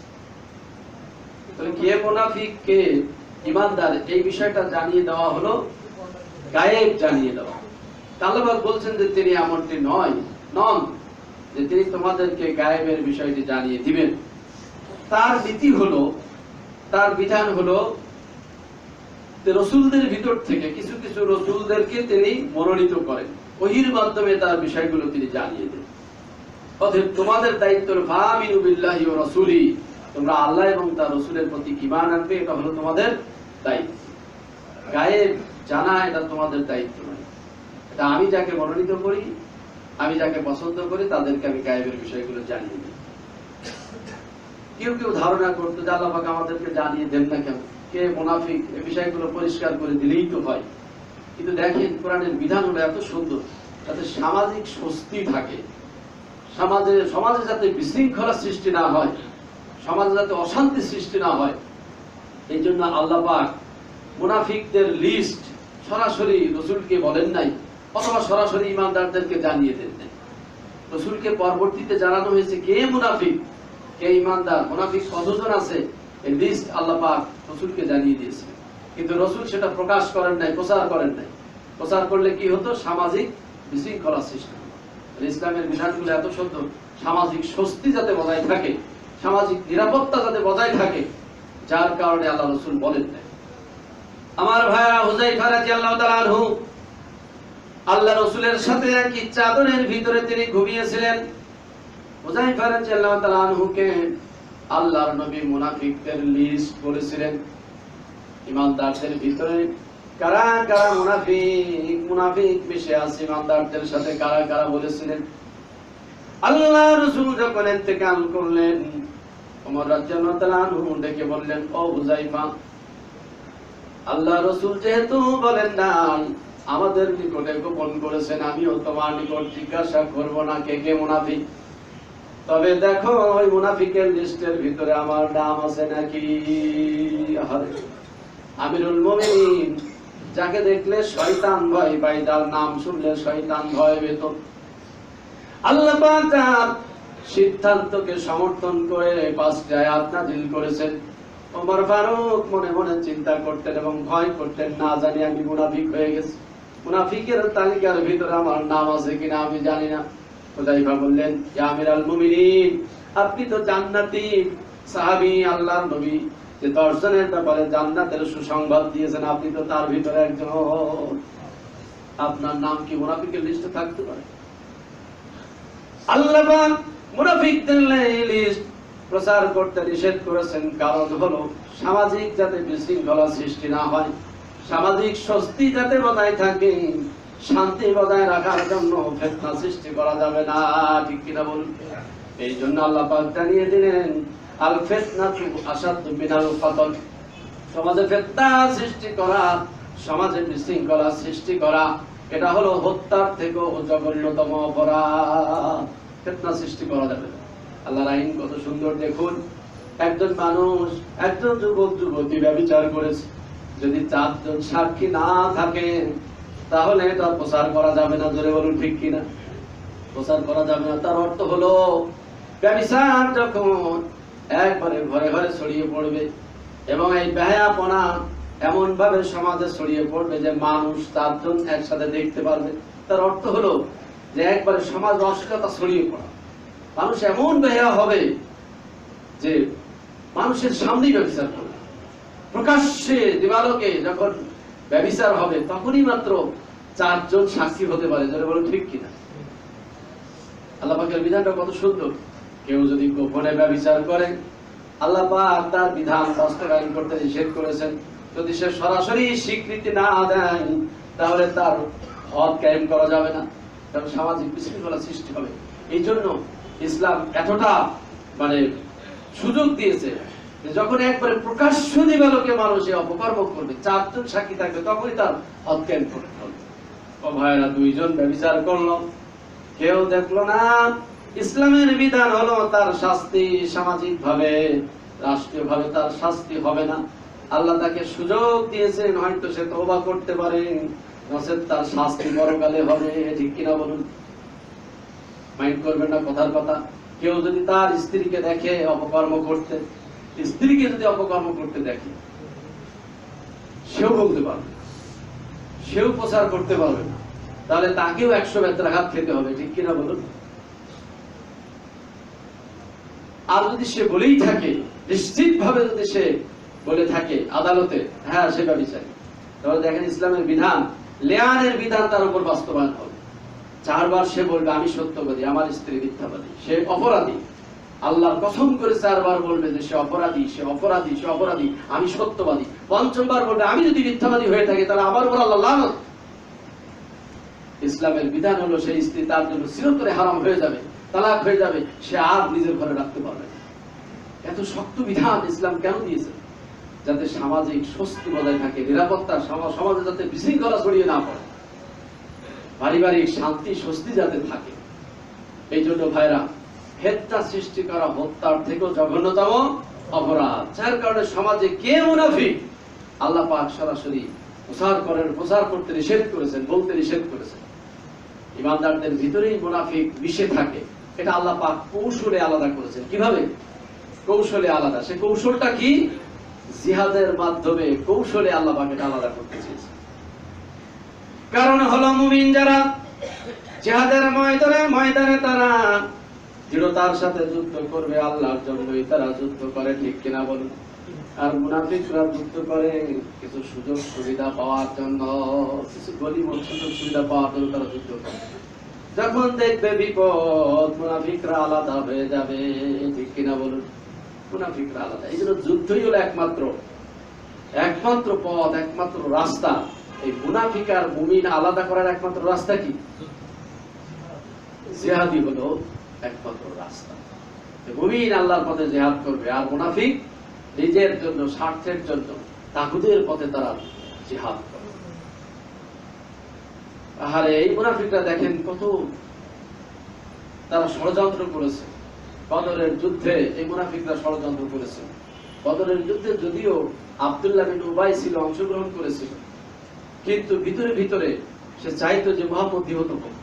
তাহলে কে মুনাফিক কে ঈমানদার এই বিষয়টা জানিয়ে দেওয়া হলো গায়েব জানিয়ে দেওয়া। আল্লাহ পাক বলছেন যে তিনি এমনটি নন যে তিনি তোমাদেরকে গায়েবের বিষয়টি জানিয়ে দিবেন। তার নীতি হলো, তার বিধান হলো রাসূলদের ভিতর থেকে কিছু কিছু রাসূলদেরকে তিনি মনোনীত করেন, ওহীর মাধ্যমে তার বিষয়গুলো তিনি জানিয়ে দেন। অতএব তোমাদের দায়িত্ব ফামিনু বিল্লাহি ওয়া রাসূলি, তোমরা আল্লাহ এবং তার রাসূলের প্রতি ঈমান আনবে, এটা হলো তোমাদের দায়িত্ব। গায়েব জানা এটা তোমাদের দায়িত্ব নয়, এটা আমি যাকে মনোনীত করি, আমি যাকে পছন্দ করি তাদেরকে আমি গায়েবের বিষয়গুলো জানিয়ে দিই। কেউ কেউ ধারণা করতো যে আল্লাহ পাক আমাদেরকে জানিয়ে দেন না কেন, কে মুনাফিক, এই বিষয়গুলো পরিষ্কার করে দিলেই তো হয়। কিন্তু দেখেন কোরআনের বিধান হলো এত সুন্দর, যাতে সামাজিক স্বস্তি থাকে, সমাজে যাতে বিশৃঙ্খলা সৃষ্টি না হয়, সমাজে যাতে অশান্তি সৃষ্টি না হয়, এই জন্য আল্লাহ পাক মুনাফিকদের লিস্ট সরাসরি রাসূলকে বলেন নাই, অথবা সরাসরি ঈমানদারদেরকে জানিয়ে দেন নাই। রাসূলকে পরবর্তীতে জানানো হয়েছে কে মুনাফিক কে ঈমানদার, মুনাফিক কতজন আছে, এই লিস্ট আল্লাহ পাক রাসূলকে জানিয়ে দিয়েছে। কিন্তু রাসূল সেটা প্রকাশ করেন নাই, প্রচার করেন নাই। প্রচার করলে কি হতো, সামাজিক বিশৃঙ্খলা সৃষ্টি হতো। ইসলামের বিধানগুলো এত সুন্দর, সামাজিক স্বস্তি যাতে বজায় থাকে, সামাজিক নিরাপত্তা যাতে বজায় থাকে, যার কারণে আল্লাহ রাসূল বলেন নাই। আমার ভাইরা, হুযায়ফা রাদিয়াল্লাহু তাআলা আনহু আল্লাহ রাসূলের সাথে একই চাদরের ভিতরে তিনি ঘুমিয়েছিলেন। হুযায়ফা রাদিয়াল্লাহু তাআলা আনহুকে আল্লাহর নবী মুনাফিকদের লিস্ট বলেছিলেন, ঈমানদারদের ভিতরে কারা কারা মুনাফিক মিশে আছে, ঈমানদারদের সাথে কারা কারা বলেছিলেন। আল্লাহ রাসূল যখন ইন্তেকাল করলেন, ওমর রাদিয়াল্লাহু তাআলা আনহু ডেকে বললেন, ও হুযায়ফা, আল্লাহ রাসূল যেহেতু বলেন না আমাদের নিকটে গোপন করেছেন, আমিও তোমার নিকট জিজ্ঞাসা করব না কে কে মুনাফিক, তবে দেখো ওই মুনাফিকের লিস্টের ভিতরে আমার নাম আছে নাকি। আমিরুল মুমিনিন, যাকে দেখলে শয়তান ভয় পায়, তার নাম শুনলে শয়তান ভয় পেত। আল্লাহ পাক তার সিদ্ধান্তকে সমর্থন করে 5টি আয়াত নাযিল করেছেন। ওমর ফারুক মনে মনে চিন্তা করতেন এবং ভয় করতেন, না জানি আমি মুনাফিক হয়ে গেছি, মুনাফিকের তালিকার ভিতরে আমার নাম আছে কিনা আমি জানি না। হুযায়ফা বললেন, ইয়া আমিরাল মুমিনিন, আপনি তো জান্নাতি সাহাবী, আল্লাহর নবী যে 10 জনের ব্যাপারে জান্নাতের সুসংবাদ দিয়েছেন, আপনি তো তার ভিতরে একজন, আপনার নাম কি মুনাফিকের লিস্টে থাকতে পারে? আল্লাহ পাক মুনাফিকদের লিস্ট প্রচার করতে নিষেধ করেছেন, কারণ হলো সামাজিক যাতে বিশৃঙ্খলা সৃষ্টি না হয়, সামাজিক স্বস্তি যাতে বজায় থাকে, শান্তি বজায় রাখার জন্য ফিতনা সৃষ্টি করা যাবে না, ঠিক কিনা বলুন? এই জন্য আল্লাহ পাক জানিয়ে দিলেন, আল ফিতনাতু আশাদ্দু মিনাল কতল, সমাজে ফিতনা সৃষ্টি করা, সমাজে বিশৃঙ্খলা সৃষ্টি করা, এটা হলো হত্যার থেকেও জঘন্যতম অপরাধ। ফিতনা সৃষ্টি করা যাবে না। আল্লাহর আইন কত সুন্দর দেখুন, একজন মানুষ, একজন যুবক যুবতী ব্যভিচার করেছে, যদি 4 জন সাক্ষী না থাকে তাহলে এটা প্রচার করা যাবে না। জোরে বলুন ঠিক কিনা? প্রচার করা যাবে না। তার অর্থ হলো ব্যভিচার যখন একবারে ঘরে ঘরে ছড়িয়ে পড়বে এবং এই বেহায়াপনা এমন ভাবে সমাজে ছড়িয়ে পড়বে যে মানুষ 4 জন একসাথে দেখতে পারবে, তার অর্থ হলো যে একবারে সমাজ অশ্লীলতা ছড়িয়ে পড়া, মানুষ এমন বেহায়া হবে যে মানুষের সামনেই ব্যভিচার করবে, প্রকাশ্যে দিবালোকে যখন ব্যভিচার হবে তখনই মাত্র 4 জন সাক্ষী হতে পারে। যারা বলে ঠিক কিনা? আল্লাহ পাকের বিধানটা কত সুন্দর। কেউ যদি গোপনে ব্যভিচার করে, আল্লাহ পাক তার বিধান বাস্তবায়ন করতে নিষেধ করেছেন। যদি সে সরাসরি স্বীকৃতি না দেয় তাহলে তার হক কায়েম করা যাবে না, কারণ সামাজিক বিশৃঙ্খলা সৃষ্টি হবে। এই জন্য ইসলাম এতটা সুযোগ দিয়েছে যে যখন একবারে প্রকাশ্য দিবালোকে মানুষে অপকর্ম করবে, 4 জন সাক্ষী থাকবে, তখনই তার হক কায়েম করতে হবে। ও ভাইরা, 2 জন ব্যভিচার করলো, কেউ দেখলো না, ইসলামের বিধান হলো তার শাস্তি সামাজিক ভাবে, রাষ্ট্রীয় ভাবে তার শাস্তি হবে না, আল্লাহ তাকে সুযোগ দিয়েছেন, হয়তো সে তওবা করতে পারে, নচেৎ তার শাস্তি পরকালে হবে। ঠিক কিনা বলুন? মাইন্ড করবেন না কথার কথা। কেউ যদি তার স্ত্রীকে দেখে অপকর্ম করতে, স্ত্রীকে যদি অপকর্ম করতে দেখে, সেও বলতে পারবে, সেও প্রচার করতে পারবে না, তাহলে তাকেও 100 বেত্রাঘাত খেতে হবে। ঠিক কিনা বলুন? আর যদি সে বলেই থাকে, নিশ্চিত ভাবে যদি সে বলে থাকে আদালতে, হ্যাঁ সে ব্যভিচারী, তাহলে দেখেন ইসলামের বিধান, লেয়ানের বিধান তার উপর বাস্তবায়ন হবে। 4 বার সে বলবে আমি সত্যবাদী, আমার স্ত্রী মিথ্যাবাদী, সে অপরাধী। আল্লাহর কসম করে 4 বার বলবে যে সে অপরাধী, সে অপরাধী, সে অপরাধী, আমি সত্যবাদী। 5ম বার বলবে আমি যদি মিথ্যাবাদী হয়ে থাকি তাহলে আমার উপর আল্লাহ লানত। ইসলামের বিধান হলো সেই স্ত্রী তার জন্য চিরতরে হারাম হয়ে যাবে, তালাক হয়ে যাবে, সে আর নিজের ঘরে রাখতে পারবে না। এত শক্ত বিধান ইসলাম কেন দিয়েছে? যাতে সামাজিক স্বস্তি বজায় থাকে, নিরাপত্তা, সমাজে যাতে বিশৃঙ্খলা ছড়িয়ে না পড়ে, পারিবারিক শান্তি স্বস্তি যাতে থাকে। এই জন্য ভাইরা, ফিতনা সৃষ্টি করা হত্যার থেকেও জঘন্যতম অপরাধ। যার কারণে সমাজে কে মুনাফিক আল্লাহ পাক সরাসরি প্রচার করতে নিষেধ করেছেন, বলতে নিষেধ করেছেন। ইমানদারদের ভিতরেই মুনাফিক মিশে থাকে, এটা আল্লাহ পাক কৌশলে আলাদা করেছেন। কিভাবে? কৌশলে আলাদা। সে কৌশলটা কি? জিহাদের মাধ্যমে কৌশলে আল্লাহ পাক এটা আলাদা করতে চেয়েছেন। কারণ হলো মুমিন যারা জিহাদের ময়দানে তারা দৃঢ়তার সাথে যুদ্ধ করবে, আল্লাহর জন্যই তারা যুদ্ধ করে। ঠিক কিনা বলুন? আর মুনাফিকরা যুদ্ধ করে কিছু সুযোগ সুবিধা পাওয়ার জন্য, কিছু গনিমত সুযোগ সুবিধা পাওয়ার জন্য তারা যুদ্ধ করে। যখন দেখবে বিপদ, মুনাফিকরা আলাদা হয়ে যাবে। ঠিক কিনা বলুন? মুনাফিকরা আলাদা। এই জন্য যুদ্ধই হলো একমাত্র পথ, একমাত্র রাস্তা। এই মুনাফিক আর মুমিন আলাদা করার একমাত্র রাস্তা কি? জিহাদই হলো একমাত্র রাস্তা। মুমিন আল্লাহর পথে জিহাদ করবে, আর মুনাফিক নিজের জন্য, স্বার্থের জন্য তাগুতের পথে তারা জিহাদ করে। আরে এই মুনাফিকরা দেখেন কত তারা ষড়যন্ত্র করেছে। বদরের যুদ্ধে এই মুনাফিকরা ষড়যন্ত্র করেছে। বদরের যুদ্ধে যদিও আব্দুল্লাহ বিন উবাই ছিল, অংশগ্রহণ করেছিল, কিন্তু ভিতরে ভিতরে সে চাইতো যে মুহাম্মদ নিহত হোক।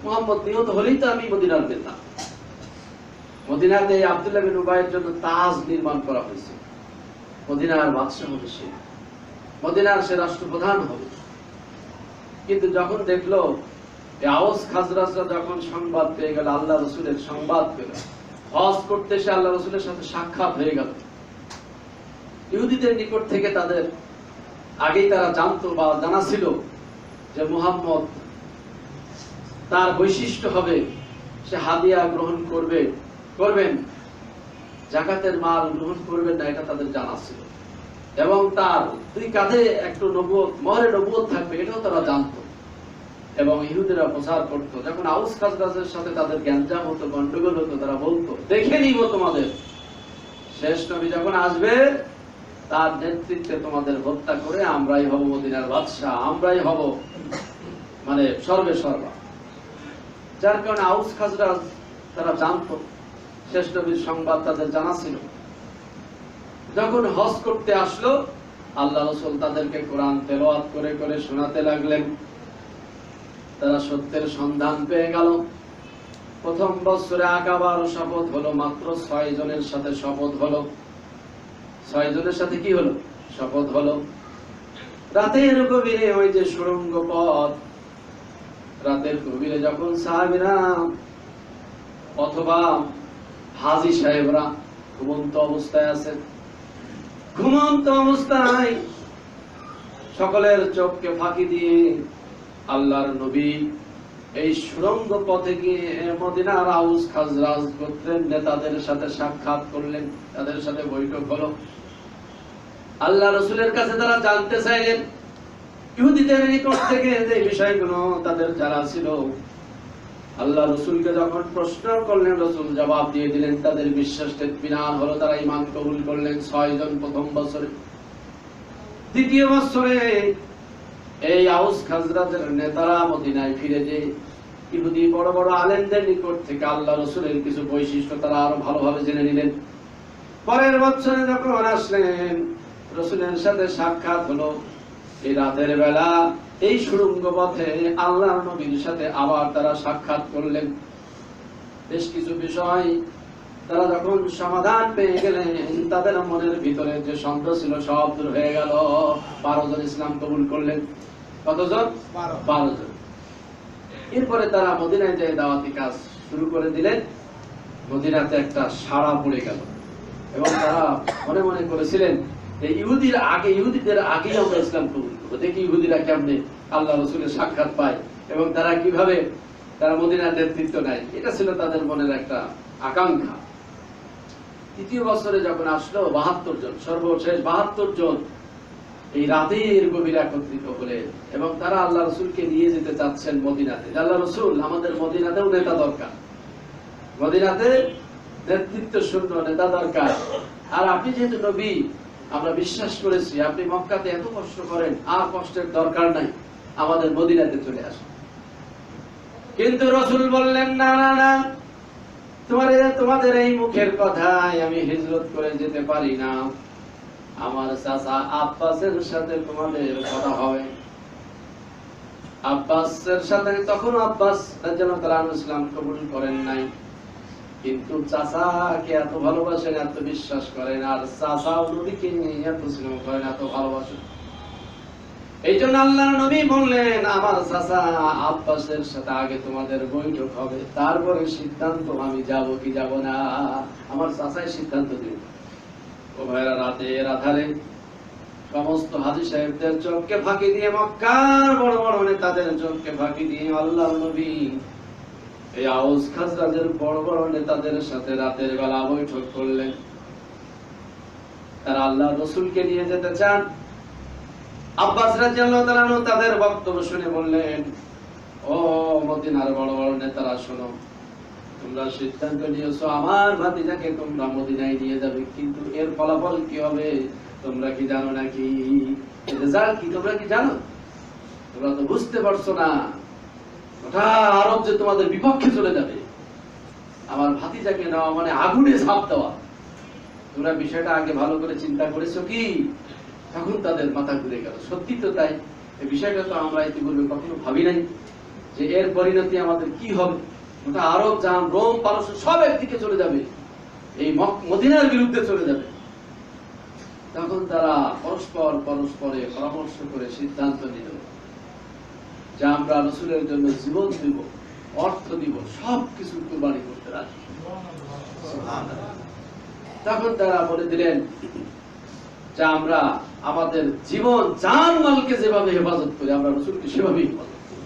মুহাম্মদ নিহত হলেই তো আমি মদিনার যেতাম। মদিনাতে আব্দুল্লাহ বিন উবাইয়ের জন্য তাজ নির্মাণ করা হয়েছে। মদিনার বাদশা হবে সে, মদিনার সে রাষ্ট্রপ্রধান হবে। কিন্তু যখন দেখলো আওস খাজরাজরা যখন সংবাদ পেয়ে গেল, আল্লাহ রসুলের সংবাদ পেল, হজ করতে এসে আল্লাহ রসুলের সাথে সাক্ষাৎ হয়ে গেল। ইহুদিদের নিকট থেকে তাদের আগেই তারা জানতো বা জানা ছিল যে মুহাম্মদ তার বৈশিষ্ট্য হবে সে হাদিয়া গ্রহণ করবেন, যাকাতের মাল গ্রহণ করবেন না, এটা তাদের জানা ছিল। এবং তার 2 কাঁধে একটু মোহরে নবুয়ত থাকবে, এটাও তারা জানতো। এবং ইহুদিরা প্রচার করতো, যখন আউস খাজরাজের সাথে তাদের গ্যাঞ্জাম হতো, গন্ডগোল হতো, তারা বলতো দেখে নিব তোমাদের শেষ নবী যখন আসবে, তার নেতৃত্বে তোমাদের হত্যা করে আমরাই হব মদিনার বাদশাহ, আমরাই হব মানে সর্বে সর্বা। যার কারণে আউস খাজরাজ তারা জানতো, শেষ নবীর সংবাদ তাদের জানা ছিল। যখন হজ করতে আসলো, আল্লাহ রাসূল তাদেরকে কোরআন তেলাওয়াত করে করে শোনাতে লাগলেন। তারা সত্যের সন্ধান পেয়ে গেল। প্রথম বছরে আকাবার শপথ হলো, মাত্র 6 জনের সাথে শপথ হলো। 6 জনের সাথে কি হলো? শপথ হলো। রাতের গভীরে ওই যে সুড়ঙ্গ পথ, রাতের গভীরে যখন সাহাবীরা অথবা হাজী সাহেবরা ঘুমন্ত অবস্থায় আছেন, ঘুমন্ত অবস্থায় সকলের চোখকে ফাঁকি দিয়ে আল্লাহর নবী এই সুড়ঙ্গ পথে গিয়ে মদিনার আউস খাজরাজ গোত্রের নেতাদের সাথে সাক্ষাৎ করলেন, তাদের সাথে বৈঠক হলো। আল্লাহ রাসূলের কাছে তারা জানতে চাইলেন ইহুদিদের নিকট থেকে যে বিষয়গুলো তাদের জানা ছিল। আল্লাহ রাসূলকে যখন প্রশ্ন করলেন, রাসূল জবাব দিয়ে দিলেন। তাদের বিশ্বাসের বিনান হলো, তারা ঈমান কবুল করলেন। 6 জন প্রথম বছরে। দ্বিতীয় বছরে এই আউস খাজরাজের নেতারা মদিনায় ফিরে যে ইহুদি বড় বড় আলেমদের নিকট থেকে আল্লাহ রাসূলের কিছু বৈশিষ্ট্য তারা আরো ভালোভাবে জেনে নিলেন। পরের বছরে যখন আসলেন, রাসূলের সাথে সাক্ষাৎ হলো। এই রাতের বেলা এই সুড়ঙ্গ পথে আল্লাহর নবীর সাথে আবার তারা সাক্ষাৎ করলেন। বেশ কিছু বিষয় তারা যখন সমাধান পেয়ে গেলেন, তাদের মনের ভিতরে যে সন্দেহ ছিল সব দূর হয়ে গেল। 12 জন ইসলাম কবুল করলেন। কতজন? 12 জন। এরপরে তারা মদিনায় যেয়ে দাওয়াতি কাজ শুরু করে দিলেন। মদিনাতে একটা সাড়া পড়ে গেল এবং তারা মনে মনে করেছিলেন যে ইহুদিদের আগে আমরা ইসলাম কবুল করবো, দেখি ইহুদিরা কেমনে আল্লাহ রাসূলের সাক্ষাৎ পায় এবং তারা কিভাবে তারা মদিনার নেতৃত্ব নেয়। এটা ছিল তাদের মনের একটা আকাঙ্ক্ষা। তৃতীয় বছরে যখন আসলো 72 জন, সর্বশেষ 72 জন এই রাতের গভীরে একত্রিত হলেন এবং তারা আল্লাহ রাসূলকে নিয়ে যেতে চাচ্ছেন মদিনাতে। আল্লাহ রাসূল, আমাদের মদিনাতেও নেতা দরকার, মদিনাতে নেতৃত্ব শূন্য নেতা দরকার। আর আপনি যেহেতু নবী, আমরা বিশ্বাস করেছি আপনি মক্কাতে এত কষ্ট করেন, আর কষ্টের দরকার নাই, আমাদের মদিনাতে চলে আসুন। কিন্তু রাসূল বললেন, না না না, তোমাদের এই মুখের কথায় আমি হিজরত করে যেতে পারি না। আমার চাচা আব্বাসের সাথে তোমাদের কথা হবে। আব্বাসের সাথে, তখন আব্বাস রাদিয়াল্লাহু তাআলা আনহু ইসলাম কবুল করেন নাই, কিন্তু চাচাকে এত ভালোবাসেন, এত বিশ্বাস করেন, আর চাচা নবীকে এত স্নেহ করেন, এত ভালোবাসেন। এই জন্য আল্লাহর নবী বললেন, আমার চাচা আব্বাসের সাথে আগে তোমাদের বৈঠক হবে, তারপরে সিদ্ধান্ত আমি যাব কি যাব না। আমার চাচাই সিদ্ধান্ত দিন। ও ভাইরা, রাতের আধারে সমস্ত হাজী সাহেবদের চোখকে ফাঁকি দিয়ে, মক্কার বড় বড় নেতাদের চোখকে ফাঁকি দিয়ে আল্লাহর নবী এই আউস খাজরাজের বড় বড় নেতাদের সাথে রাতের বেলা বৈঠক করলেন। তারা আল্লাহর রাসূলকে নিয়ে যেতে চান। আব্বাস রাদিয়াল্লাহু তাআলা আনহু তাদের বক্তব্য শুনে বললেন, ও মদিনার বড় বড় নেতারা, শোনো, তোমরা সিদ্ধান্ত নিয়েছো আমার ভাতিজাকে তোমরা মদিনায় নিয়ে যাবে, কিন্তু এর ফলাফল কি হবে তোমরা কি জানো নাকি? রেজাল্ট কি তোমরা কি জানো? তোমরা তো বুঝতে পারছো না, গোটা আরব যে তোমাদের বিপক্ষে চলে যাবে। আমার ভাতিজাকে নেওয়া মানে আগুনে ঝাঁপ দেওয়া। তোমরা বিষয়টা আগে ভালো করে চিন্তা করেছো কি? তখন তাদের মাথা ঘুরে গেল। সত্যি তো তাই, এই বিষয়টা তো আমরা ইতিপূর্বে কখনো ভাবি নাই যে এর পরিণতি আমাদের কি হবে। গোটা আরব, জাহান, রোম, পারস্য সব একদিকে চলে যাবে, এই মদিনার বিরুদ্ধে চলে যাবে। তখন তারা পরস্পরে পরামর্শ করে সিদ্ধান্ত নিল যে আমরা রাসূলের জন্য জীবন দিব, অর্থ দিব, সবকিছু কুরবানি করতে রাজি। তখন তারা বলে দিলেন যে আমরা আমাদের জীবন জান মালকে যেভাবে হেফাজত করি, আমরা রাসূলকে সেভাবেই হেফাজত করি।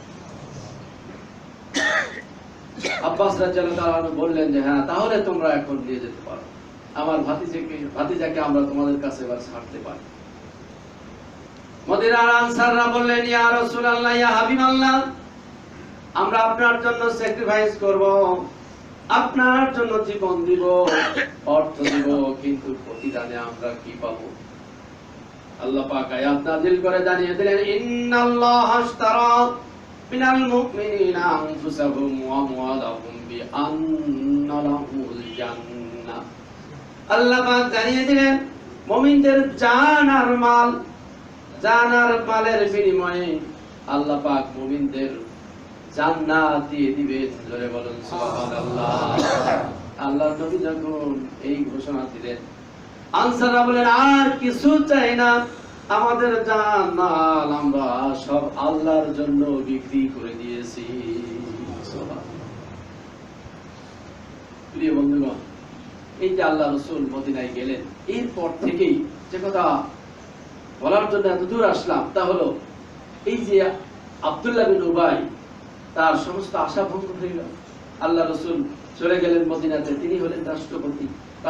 আব্বাস রাদিয়াল্লাহু তাআলা আনহু বললেন যে হ্যাঁ, তাহলে তোমরা এখন নিয়ে যেতে পারো, আমার ভাতিজাকে আমরা তোমাদের কাছে এবার ছাড়তে পারি। মদিনার আনসাররা বললেন, ইয়া রাসূলুল্লাহ, ইয়া হাবিবাল্লাহ, আমরা আপনার জন্য স্যাক্রিফাইস করব, আপনার জন্য জীবন দিব, অর্থ দিব, কিন্তু প্রতিদানে আমরা কি পাবো? আল্লাহ পাক আয়াত নাযিল করে জানিয়ে দিলেন, ইন্নাল্লাহা আশতারা মিনাল মুমিনিনা আনফুসাহুম ওয়া আমওয়ালাহুম বিআন্না লাহুমুল জান্নাহ। আল্লাহ পাক জানিয়ে দিলেন, মুমিনদের জান আর মালের বিনিময়ে আল্লাহ পাক মুমিনদের জান্নাত দিয়ে দিবেন। জোরে বলুন সুবহানাল্লাহ। আল্লাহর নবী যখন এই ঘোষণা দিলেন, আনসাররা বলেন, আর কিছু চাই না, আমাদের জান মাল আমরা সব আল্লাহর জন্য বিক্রি করে দিয়েছি। প্রিয় বন্ধুগণ, এই যে আল্লাহ রাসূল মদিনায় গেলেন, এরপর থেকেই যে কথা বলার জন্য এত দূর আসলাম তা হলো, এই যে আব্দুল্লাহ বিন উবাই, তার সমস্ত আশা ভঙ্গ হয়ে গেল। আল্লাহ রাসূল চলে গেলেন মদিনাতে, তিনি হলেন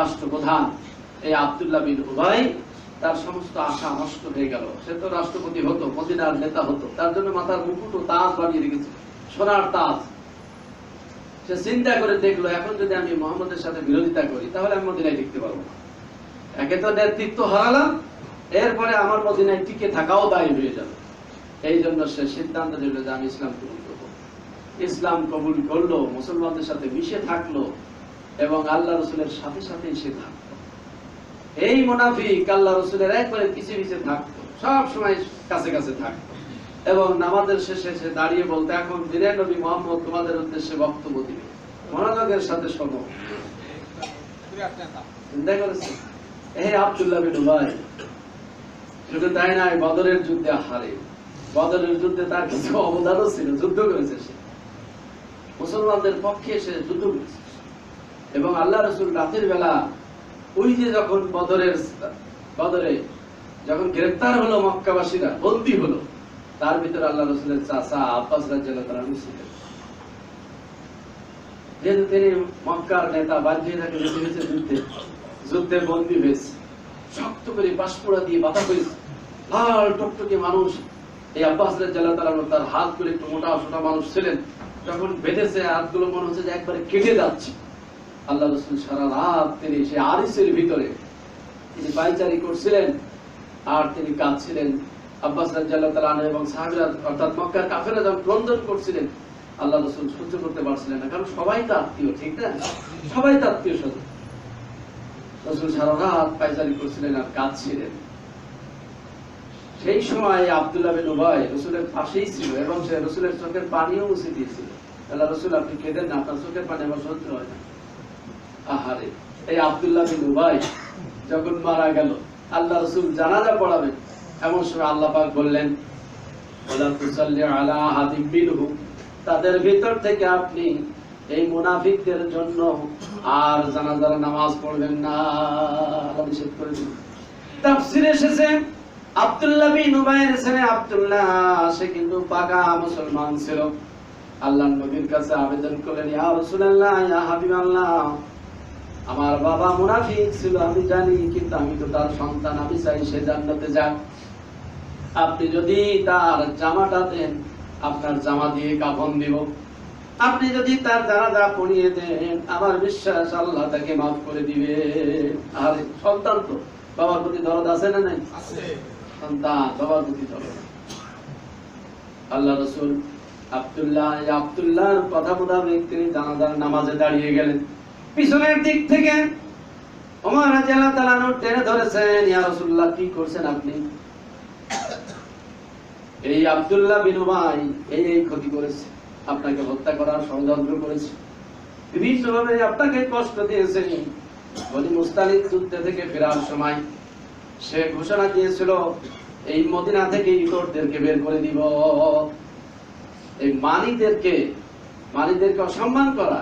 রাষ্ট্রপ্রধান। এই আব্দুল্লাহ বিন উবাই, তার সমস্ত আশা নষ্ট হয়ে গেল। সে তো রাষ্ট্রপতি হতো, মদিনার নেতা হতো, তার জন্য মাথার মুকুট ও তাজ বানিয়ে রেখেছে, সোনার তাজ। সে চিন্তা করে দেখলো, এখন যদি আমি মুহাম্মদের সাথে বিরোধিতা করি তাহলে আমি মদিনায় টিকতে পারবো না। একে তো নেতৃত্ব হারালাম, এরপরে আমার মদিনায় টিকে থাকাও দায়ী হয়ে যাবে। এই জন্য সে সিদ্ধান্ত নিল যে আমি ইসলাম কবুল করব। ইসলাম কবুল করলো, মুসলমানদের সাথে মিশে থাকলো এবং আল্লাহ রাসূলের সাথে সাথেই সে থাকলো। এই মুনাফিক আল্লাহ রাসূলের একবারে পিছে পিছে থাকতো, সব সময় কাছে কাছে থাকতো এবং নামাজের শেষে এসে দাঁড়িয়ে বলতে, এখন দিনের নবী মুহাম্মদ তোমাদের উদ্দেশ্যে বক্তব্য দিবে, মনোযোগের সাথে শোনো। চিন্তা করেছে এই আব্দুল্লাহ বিন উবাই শুধু তাই নয়, বদরের যুদ্ধে হারে, বদরের যুদ্ধে তার কিছু অবদানও ছিল, যুদ্ধ করেছে সে, মুসলমানদের পক্ষে সে যুদ্ধ করেছে। এবং আল্লাহ রাসূল রাতের বেলা ওই যে যখন বদরে যখন গ্রেফতার হলো মক্কাবাসীরা, বন্দী হলো, তার ভিতরে আল্লাহ রাসূলের চাচা আব্বাস রাদিয়াল্লাহু তাআলা ছিলেন। যেহেতু তিনি মক্কার নেতা, বাধ্য হয়ে তাকে যেতে হয়েছে যুদ্ধে বন্দী হয়েছে, শক্ত করে বাঁশপোড়া দিয়ে বাধা হয়েছে, লাল টকটকে মানুষ। এই আব্বাস রাদিয়াল্লাহু তাআলা তার হাতগুলো একটু মোটা সোটা মানুষ ছিলেন, যখন বেঁধেছে হাতগুলো মনে হচ্ছে যে একবারে কেটে যাচ্ছে। আল্লাহ রাসূল সারা রাত তিনি সেই আরিসের ভিতরে তিনি পায়চারি করছিলেন আর তিনি কাঁদছিলেন। আব্বাস রাদিয়াল্লাহু তাআলা আনহু এবং সাহাবীরা অর্থাৎ মক্কার কাফেররা যখন ক্রন্দন করছিলেন, আল্লাহ রাসূল সহ্য করতে পারছিলেন না, কারণ সবাই তো আত্মীয়, ঠিক না? সবাই তো আত্মীয় স্বজন। রাসূল সারা রাত পায়চারি করছিলেন আর কাঁদছিলেন। সেই সময় আব্দুল্লাহ বিন উবাই রাসূলের পাশেই ছিল এবং সে রাসূলের চোখের পানিও মুছে দিয়েছিল। আল্লাহ রাসূল, আপনি কেঁদেন না, আপনার চোখের পানি আমার সহ্য হয় না। আহারে, এই আব্দুল্লাহ বিন উবাই যখন মারা গেল, আল্লাহ রাসূল জানাজা পড়াবেন, এমন সময় আল্লাহ পাক বললেন, ওয়ালা তুসাল্লি আলা আহাদিন মিনহুম, তাদের ভিতর থেকে আপনি এই মুনাফিকদের জন্য আর জানাজার নামাজ পড়বেন না, আল্লাহ নিষেধ করে দিলেন। তাফসীরে এসেছে আব্দুল্লাহ বিন উবাইয়ের ছেলে আব্দুল্লাহ, সে কিন্তু পাকা মুসলমান ছিল। আল্লাহর নবীর কাছে আবেদন করলেন, ইয়া রাসূলুল্লাহ, ইয়া হাবিবাল্লাহ, আমার বাবা মুনাফিক ছিল আমি জানি, কিন্তু আমি তো তার সন্তান, আমি চাই সে জান্নাতে যাক। আপনি যদি তার জামাটা দেন, আপনার জামা দিয়ে কাফন দিব। আপনি যদি তার জানাজা পড়িয়ে দেন, আমার বিশ্বাস আল্লাহ তাকে মাফ করে দিবে। আর সন্তান তো বাবার প্রতি দরদ আছে না নাই? আছে। সন্তান বাবার প্রতি দরদ। আল্লাহ রাসূল আব্দুল্লাহর কথা মোতাবেক তিনি জানাজার নামাজে দাঁড়িয়ে গেলেন। পিছনের দিক থেকে ওমর রাদিয়াল্লাহু তাআলা টেনে ধরেছেন, ইয়া রাসূলুল্লাহ, কি করছেন আপনি? এই আব্দুল্লাহ বিন উবাই এই ক্ষতি করেছে, আপনাকে হত্যা করার ষড়যন্ত্র করেছে, বিভিন্নভাবে আপনাকে কষ্ট দিয়েছে। বনি মুস্তালিক যুদ্ধ থেকে ফেরার সময় সে ঘোষণা দিয়েছিল, এই মদিনা থেকে ইতরদেরকে বের করে দিব। এই মানিদেরকে অসম্মান করা,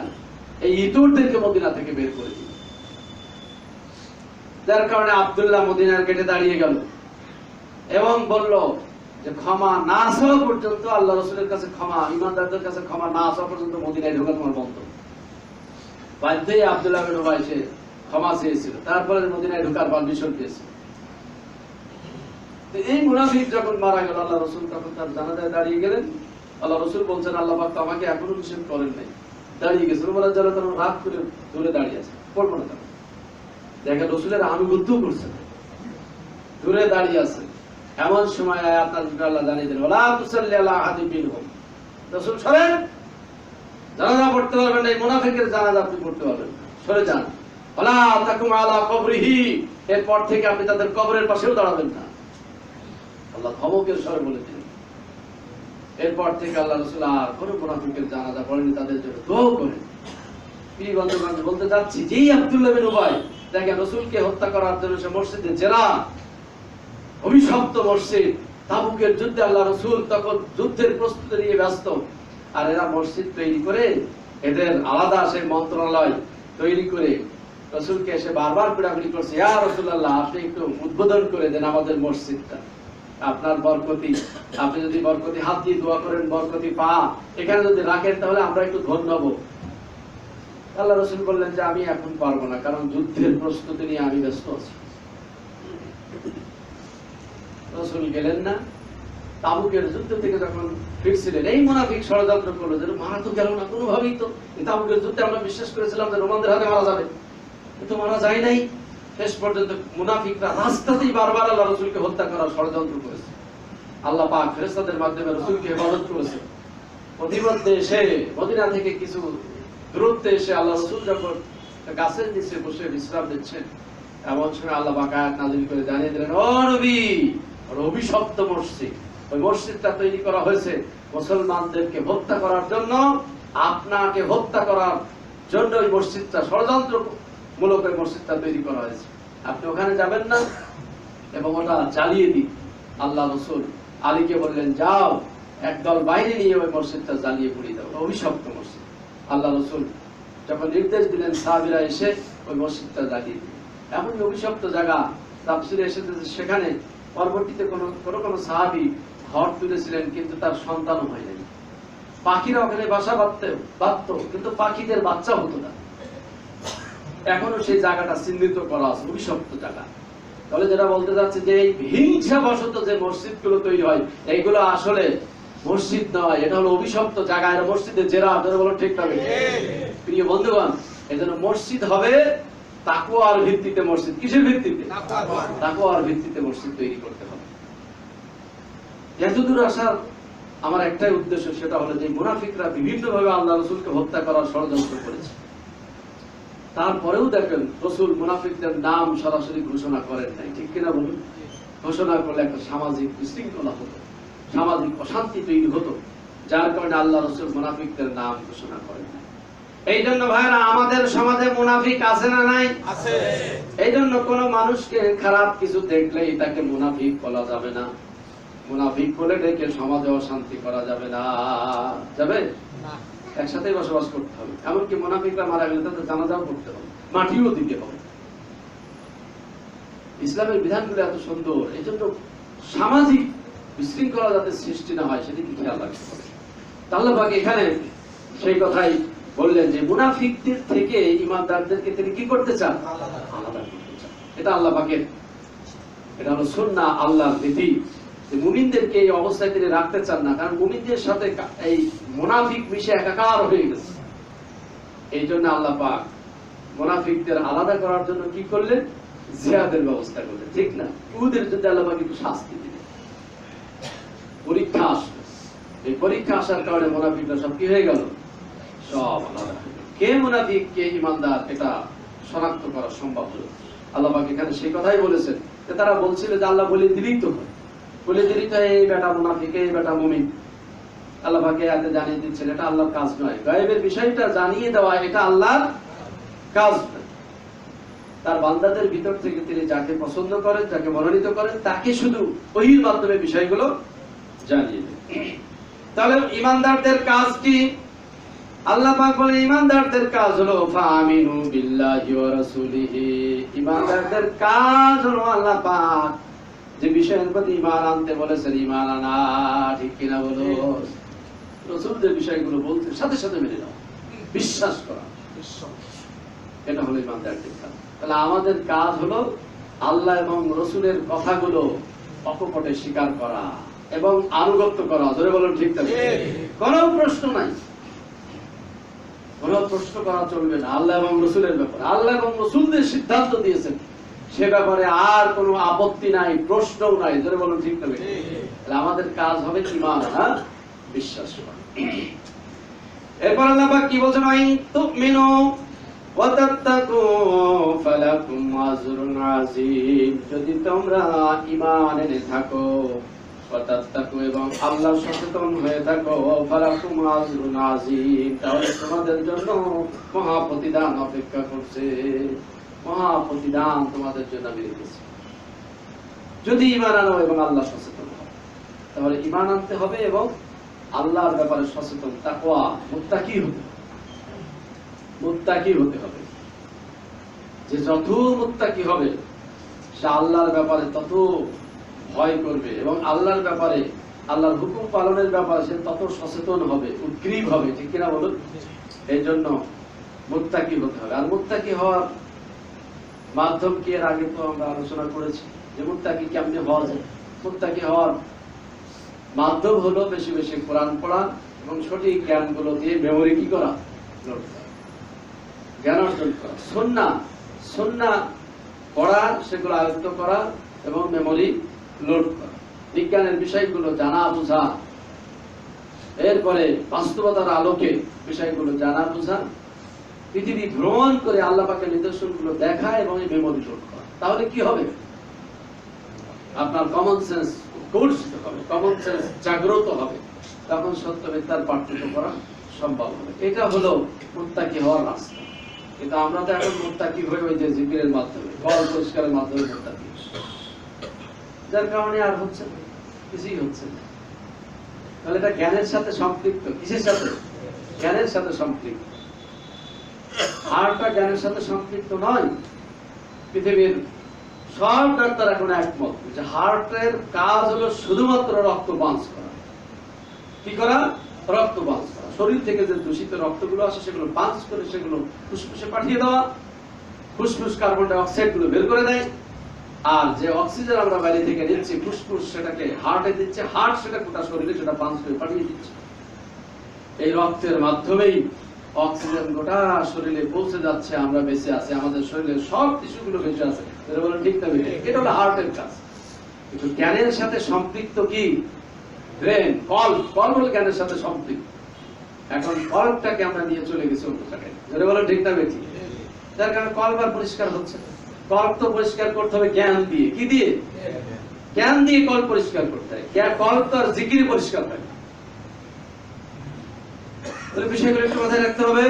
এই ইতরদেরকে মদিনা থেকে বের করে দিব। যার কারণে আব্দুল্লাহ মদিনার গেটে দাঁড়িয়ে গেল এবং বলল যে ক্ষমা না চাওয়া পর্যন্ত, আল্লাহ রাসূলের কাছে ক্ষমা, ইমানদারদের কাছে ক্ষমা না চাওয়া পর্যন্ত মদিনায় ঢোকা তোমার বন্ধ। বাধ্যই আব্দুল্লাহ বিন উবাই সে ক্ষমা চেয়েছিল, তারপরে মদিনায় ঢোকার পারমিশন পেয়েছিল। এই মুনাফিক যখন মারা গেল, আল্লাহ রাসূল তখন তার জানাজায় দাঁড়িয়ে গেলেন। আল্লাহ রাসূল বলছেন, আল্লাহ পাক আমাকে এখনো নিষেধ করেন নাই, দাঁড়িয়ে গেছে। ওমর রাদিয়াল্লাহু তাআলা রাগ করে দূরে দাঁড়িয়ে আছে, পড়বো না। দেখেন রাসূলের আনুগত্য করছেন, দূরে দাঁড়িয়ে আছে। এমন সময় আয়াত নাযিল আল্লাহ জানিয়ে দিলেন, ওয়ালা তুসাল্লি আলা আহাদিন মিনহুম, রাসূল সরেন, জানাজা পড়তে পারবেন না, এই মুনাফিকের জানাজা আপনি পড়তে পারবেন না, সরে যান। ওয়ালা তাকুম আলা কবরিহি, এরপর থেকে আপনি তাদের কবরের পাশেও দাঁড়াবেন না। আল্লাহ ধমকের স্বরে বলে দিলেন। এরপর থেকে আল্লাহ রাসূল আর কোন মুনাফিকের জানাজা পড়েনি, তাদের জন্য দোয়া করেন। কি বলতে যাচ্ছি, যেই আব্দুল্লাহ বিন উবাই দেখেন রাসূলকে হত্যা করার জন্য সে মসজিদে জেরা, অভিশপ্ত মসজিদ, তাবুকের যুদ্ধে আল্লাহ রাসূল তখন যুদ্ধের প্রস্তুতি নিয়ে ব্যস্ত, আর এরা মসজিদ তৈরি করে, এদের আলাদা সেই মন্ত্রণালয় তৈরি করে রাসূলকে এসে বারবার পিড়াপিড়ি করছে, ইয়া রাসূলুল্লাহ, আপনি একটু উদ্বোধন করে দেন আমাদের মসজিদটা, আপনার বরকতি, আপনি যদি বরকতি হাত দিয়ে দোয়া করেন, বরকতি পা এখানে যদি রাখেন, তাহলে আমরা একটু ধন্য হব। আল্লাহ রাসূল বললেন যে আমি এখন পারবো না, কারণ যুদ্ধের প্রস্তুতি নিয়ে আমি ব্যস্ত আছি। রাসূল গেলেন না। তাবুকের যুদ্ধ থেকে যখন ফিরছিলেন, এই মুনাফিক ষড়যন্ত্র করলো যে মারা তো গেল না কোনোভাবেই, তো তাবুকের যুদ্ধে আমরা বিশ্বাস করেছিলাম যে রোমানদের হাতে মারা যাবে, কিন্তু মারা যায় নাই। শেষ পর্যন্ত মুনাফিকরা রাস্তাতেই বারবার আল্লাহ রাসূলকে হত্যা করার ষড়যন্ত্র করেছে। আল্লাহ পাক ফেরেশতাদের মাধ্যমে রাসূলকে হেফাজত করেছে। প্রতিমধ্যে এসে মদিনা থেকে কিছু দূরত্বে এসে আল্লাহ রাসূল যখন গাছের নিচে বসে বিশ্রাম নিচ্ছেন, এমন সময় আল্লাহ পাক আয়াত নাযিল করে জানিয়ে দিলেন, ও নবী, ওর অভিশপ্ত মসজিদ, ওই মসজিদটা তৈরি করা হয়েছে মুসলমানদেরকে হত্যা করার জন্য, আপনাকে হত্যা করার জন্য ওই মসজিদটা, ষড়যন্ত্রমূলক ওই মসজিদটা তৈরি করা হয়েছে। আপনি ওখানে যাবেন না এবং ওটা জ্বালিয়ে দিন। আল্লাহ রাসূল আলীকে বললেন, যাও একদল বাইরে নিয়ে ওই মসজিদটা জ্বালিয়ে পুড়িয়ে দাও, অভিশপ্ত মসজিদ। আল্লাহ রাসূল যখন নির্দেশ দিলেন, সাহাবীরা এসে ওই মসজিদটা জ্বালিয়ে দিলেন। এমনই অভিশপ্ত জায়গা তাফসীরে এসেছে, সেখানে পরবর্তীতে কোন সাহাবী ঘর তুলেছিলেন, কিন্তু তার সন্তানও হয় নাই। পাখিরা ওখানে বাসা বাঁধত, কিন্তু পাখিদের বাচ্চা হতো না। এখনো সেই জায়গাটা চিহ্নিত করা আছে, অভিশপ্ত জায়গা। তাহলে যেটা বলতে যাচ্ছে যে এই হিংসা বশত যে মসজিদ গুলো তৈরি হয়, এইগুলো আসলে মসজিদ নয়, এটা হলো অভিশপ্ত জায়গা। এটা মসজিদের জেরা, আপনারা বলো ঠিক না? প্রিয় বন্ধুগণ, এই জন্য মসজিদ হবে তাকওয়ার ভিত্তিতে। মসজিদ কিসের ভিত্তিতে? তাকওয়ার ভিত্তিতে মসজিদ তৈরি করতে হবে। এতদূর আসার আমার একটাই উদ্দেশ্য, সেটা হলো যে মুনাফিকরা বিভিন্ন ভাবে আল্লাহ রাসূলকে হত্যা করার ষড়যন্ত্র করেছে। তারপরেও দেখেন রাসূল মুনাফিকদের নাম সরাসরি ঘোষণা করেন নাই, ঠিক কিনা বলুন? ঘোষণা করলে একটা সামাজিক বিশৃঙ্খলা হতো, সামাজিক অশান্তি তৈরি হতো, যার কারণে আল্লাহ রাসূল মুনাফিকদের নাম ঘোষণা করেন নাই। এই জন্য ভাইরা, আমাদের সমাজে মুনাফিক আছে না নাই? আছে। এই জন্য কোন মানুষকে খারাপ কিছু দেখলেই তাকে মুনাফিক বলা যাবে না। মুনাফিক বলে ডেকে সমাজে অশান্তি করা যাবে না। যাবে না, একসাথেই বসবাস করতে হবে। এমনকি মুনাফিকরা মারা গেলে তাদের জানাজাও করতে হবে, মাটিও দিতে হবে। ইসলামের বিধানগুলো এত সুন্দর, এই জন্য সামাজিক বিশৃঙ্খলা যাতে সৃষ্টি না হয় সেদিকে খেয়াল রাখতে হবে। আল্লাহ পাক এখানে সেই কথাই বললেন যে মুনাফিকদের থেকে ঈমানদারদেরকে তিনি কি করতে চান? আলাদা করতে চান। এটা আল্লাহ পাকের, এটা হলো সুন্নাহ, আল্লাহর নীতি, যে মুমিনদেরকে এই অবস্থায় তিনি রাখতে চান না। কারণ মুমিনদের সাথে এই মুনাফিক মিশে একাকার হয়ে গেছে। এই জন্য আল্লাহ পাক মুনাফিকদের আলাদা করার জন্য কি করলেন? জিহাদের ব্যবস্থা করলেন, ঠিক না? ওদের জন্য আল্লাহ পাক একটু শাস্তি দিলেন, পরীক্ষা আসলো। এই পরীক্ষা আসার কারণে মুনাফিকরা সব কি হয়ে গেল? সব আলাদা। কে মুনাফিক কে ঈমানদার এটা শনাক্ত করা সম্ভব হলো। আল্লাহ পাক এখানে সেই কথাই বলেছেন যে তারা বলছিল যে আল্লাহ বলে দিলেই তো হয়, বলে দিলেই তো এই বেটা মুনাফিক, এই বেটা মুমিন। আল্লাহ পাক এতে জানিয়ে দিচ্ছেন এটা আল্লাহর কাজ নয়। গায়েবের বিষয়টা জানিয়ে দেওয়া এটা আল্লাহর কাজ নয়। তার বান্দাদের ভিতর থেকে তিনি যাকে পছন্দ করেন, যাকে মনোনীত করেন, তাকে শুধু ওহির মাধ্যমে বিষয়গুলো জানিয়ে দেন। তাহলে ঈমানদারদের কাজ কি? আল্লাহ পাক বলেন ঈমানদারদের কাজ হলো ফাআমিনু বিল্লাহি ওয়া রাসূলিহি। ঈমানদারদের কাজ হলো আল্লাহ পাক যে বিষয়ের প্রতি ঈমান আনতে বলেছেন ঈমান আনা, ঠিক কিনা বলো? রাসূলদের বিষয়গুলো বলতে সাথে সাথে মেনে নাও, বিশ্বাস করা, এটা হলো ঈমানদারদের কাজ। তাহলে আমাদের কাজ হলো আল্লাহ এবং রাসূলের কথাগুলো অকপটে স্বীকার করা এবং আনুগত্য করা। ধরে বলুন ঠিক না? কোনো প্রশ্ন নাই, কোনো প্রশ্ন করা চলবে না আল্লাহ এবং রাসূলের ব্যাপারে। আল্লাহ এবং রাসূলদের সিদ্ধান্ত দিয়েছেন, সে ব্যাপারে আর কোনো আপত্তি নাই, প্রশ্নও নাই। ধরে বলুন ঠিক না? তাহলে আমাদের কাজ হবে ঈমান আনা, বিশ্বাস করা। এরপর আল্লাহ পাক কি বলছেন? আইন তুমিনু ওয়া তাত্তাকু ফালাকুম আজরুন আযীম। যদি তোমরা ঈমান এনে থাকো, ওয়া তাত্তাকু এবং আল্লাহ সচেতন হয়ে থাকো, ফালাকুম আজরুন আযীম, তাহলে তোমাদের জন্য মহা প্রতিদান অপেক্ষা করছে। মহা প্রতিদান তোমাদের জন্য আমি রেখেছি। যদি ঈমান আনো এবং আল্লাহ সচেতন হও, তাহলে ঈমান আনতে হবে এবং আল্লাহর ব্যাপারে সচেতন, তাকওয়া, মুত্তাকি হতে হবে। মুত্তাকি হতে হবে। যে যত মুত্তাকি হবে সে আল্লাহর ব্যাপারে তত ভয় করবে এবং আল্লাহর ব্যাপারে, আল্লাহর হুকুম পালনের ব্যাপারে সে তত সচেতন হবে, উদ্গ্রীব হবে, ঠিক কিনা বলুন? এই জন্য মুত্তাকি হতে হবে। আর মুত্তাকি হওয়ার মাধ্যম কি এর আগে তো আমরা আলোচনা করেছি যে মুত্তাকি কেমনে হওয়া যায়। মুত্তাকি হওয়ার মাধ্যম হলো বেশি বেশি কোরআন পড়া এবং সঠিক জ্ঞানগুলো দিয়ে মেমোরি কি করা, জ্ঞান অর্জন করা। সুন্নাহ পড়া, সেগুলো আয়ত্ত করা এবং মেমোরি লোড করা। বিজ্ঞানের বিষয়গুলো জানা বোঝা, এরপরে বাস্তবতার আলোকে বিষয়গুলো জানা বোঝা, পৃথিবী ভ্রমণ করে আল্লাহ পাকের নিদর্শনগুলো দেখা এবং এই মেমোরি লোড করা। তাহলে কি হবে? আপনার কমন সেন্স কৌশিত হবে, কমন সেন্স জাগ্রত হবে, তখন সত্য মিথ্যার পার্থক্য করা সম্ভব হবে। এটা হলো মুত্তাকি হওয়ার রাস্তা। কিন্তু আমরা তো এখন মুত্তাকি হয়ে ওই যে জিকিরের মাধ্যমে, কল পরিষ্কারের মাধ্যমে মুত্তাকি, যার কারণে আর হচ্ছে না, কিছুই হচ্ছে না। তাহলে এটা জ্ঞানের সাথে সম্পৃক্ত। কিসের সাথে? জ্ঞানের সাথে সম্পৃক্ত। হার্টটা জ্ঞানের সাথে সম্পৃক্ত নয়। পৃথিবীর সব ডাক্তার এখন একমত যে হার্টের কাজ হলো শুধুমাত্র রক্ত পাঞ্চ করা। কি করা? রক্ত পাঞ্চ করা। শরীর থেকে যে দূষিত রক্তগুলো আসে সেগুলো পাঞ্চ করে সেগুলো ফুসফুসে পাঠিয়ে দেওয়া, ফুসফুস কার্বন ডাই অক্সাইড গুলো বের করে দেয়, আর যে অক্সিজেন আমরা বাইরে থেকে নিচ্ছি ফুসফুস সেটাকে হার্টে দিচ্ছে, হার্ট সেটা গোটা শরীরে সেটা পাঞ্চ করে পাঠিয়ে দিচ্ছে। এই রক্তের মাধ্যমেই অক্সিজেন গোটা শরীরে পৌঁছে যাচ্ছে, আমরা বেঁচে আছি, আমাদের শরীরের সব টিস্যুগুলো বেঁচে আছে। এটা বলেন ঠিক না? এটা হলো হার্টের কাজ। কিন্তু জ্ঞানের সাথে সম্পৃক্ত কি? ব্রেন, কল হলো জ্ঞানের সাথে সম্পৃক্ত। এখন কলটাকে আমরা নিয়ে চলে গেছি অন্য জায়গায়। এটা বলেন ঠিক না বেঠি? যার কারণে কলবার পরিষ্কার হচ্ছে। কল তো পরিষ্কার করতে হবে জ্ঞান দিয়ে। কি দিয়ে? জ্ঞান দিয়ে কল পরিষ্কার করতে হয়। কল তো আর জিকিরে পরিষ্কার হয় না। বিষয়গুলো একটু মাথায় রাখতে হবে।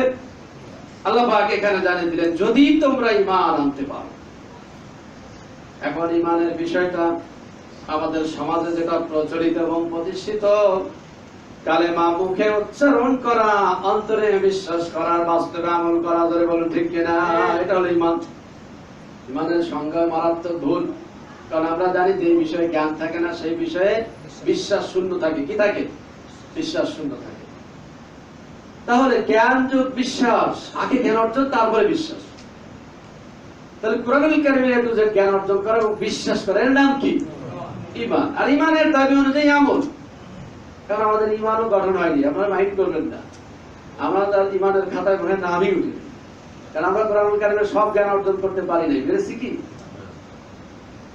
আল্লাহ পাক এখানে জানিয়ে দিলেন যদি তোমরা ঈমান আনতে পারো। এখন ঈমানের বিষয়টা আমাদের সমাজে যেটা প্রচলিত এবং প্রতিষ্ঠিত, কালেমা মুখে উচ্চারণ করা, অন্তরে বিশ্বাস করার, বাস্তবে আমল করা, ধরে বলুন ঠিক কিনা? এটা হলো ঈমান। ঈমানের সংজ্ঞা মারাত্মক ভুল। কারণ আমরা জানি যে বিষয়ে জ্ঞান থাকে না সেই বিষয়ে বিশ্বাস শূন্য থাকে। কি থাকে? বিশ্বাস শূন্য থাকে। তাহলে জ্ঞান যোগ বিশ্বাস, আগে জ্ঞান অর্জন তারপরে বিশ্বাস। তাহলে কোরআনুল কারীমের একটু যে জ্ঞান অর্জন করা এবং বিশ্বাস করা, এর নাম কি? ঈমান। আর ঈমানের দাবি অনুযায়ী আমল। কারণ আমাদের ঈমানও গঠন হয়নি, আপনারা মাইন্ড করবেন না। আমরা ঈমানের খাতায় মনে নামই উঠি, কারণ আমরা কোরআনুল কারীমের সব জ্ঞান অর্জন করতে পারি নাই। পেরেছি কি?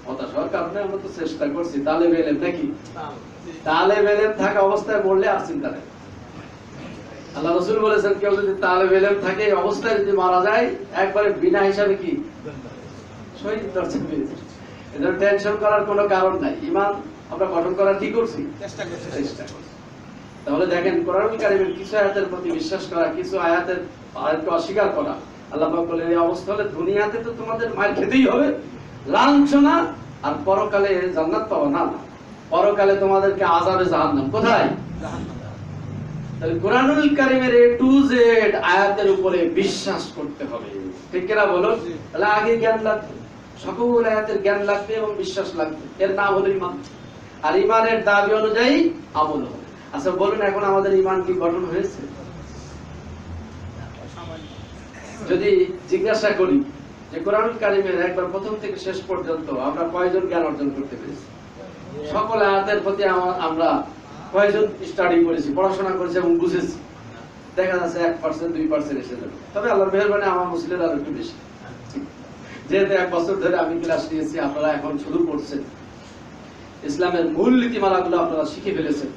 হতাশার কারণে আমরা তো চেষ্টা করছি। তালেব ইলম নাকি? তালেব ইলম থাকা অবস্থায় মরলে আর চিন্তা নেই। আল্লাহ রাসূল বলেছেন কেউ যদি তালেব ইলম থাকে এই অবস্থায় যদি মারা যায় একবারে বিনা হিসাবে কি শহীদ দর্শন পেয়েছে। এদের টেনশন করার কোনো কারণ নাই। ঈমান আমরা গঠন করার কি করছি? চেষ্টা করছি। তাহলে দেখেন কোরআনুল কারীমের কিছু আয়াতের প্রতি বিশ্বাস করা, কিছু আয়াতকে অস্বীকার করা। আল্লাহ পাক বলেন এই অবস্থা হলে দুনিয়াতে তো তোমাদের মার খেতেই হবে, লাঞ্ছনা, আর পরকালে জান্নাত পাবো না। পরকালে তোমাদেরকে আযাবে জাহান্নাম। কোথায়? জাহান্নাম। তাহলে কোরআনুল কারীমের A to Z আয়াতের উপরে বিশ্বাস করতে হবে। ঠিক কিনা বলো? তাহলে আগে জ্ঞান লাগবে, সকল আয়াতের জ্ঞান লাগবে এবং বিশ্বাস লাগবে। এর নাম হলো ঈমান। আর ঈমানের দাবি অনুযায়ী আমল হবে। আচ্ছা বলুন, এখন আমাদের ঈমান কি গঠন হয়েছে? যদি জিজ্ঞাসা করি যে কোরআনুল কারীমের একবার প্রথম থেকে শেষ পর্যন্ত আমরা কয়জন জ্ঞান অর্জন করতে পেরেছি? সকল আয়াতের প্রতি আমরা কয়জন স্টাডি করেছি, পড়াশোনা করেছি এবং বুঝেছি? দেখা যাচ্ছে 1% 2% এসে যাবে। তবে আল্লাহর মেহেরবানি আমার মুসলিমরা আরো একটু বেশি। যেহেতু 1 বছর ধরে আমি ক্লাস নিয়েছি, আপনারা এখন শুরু করছেন, ইসলামের মূল নীতিমালাগুলো আপনারা শিখে ফেলেছেন।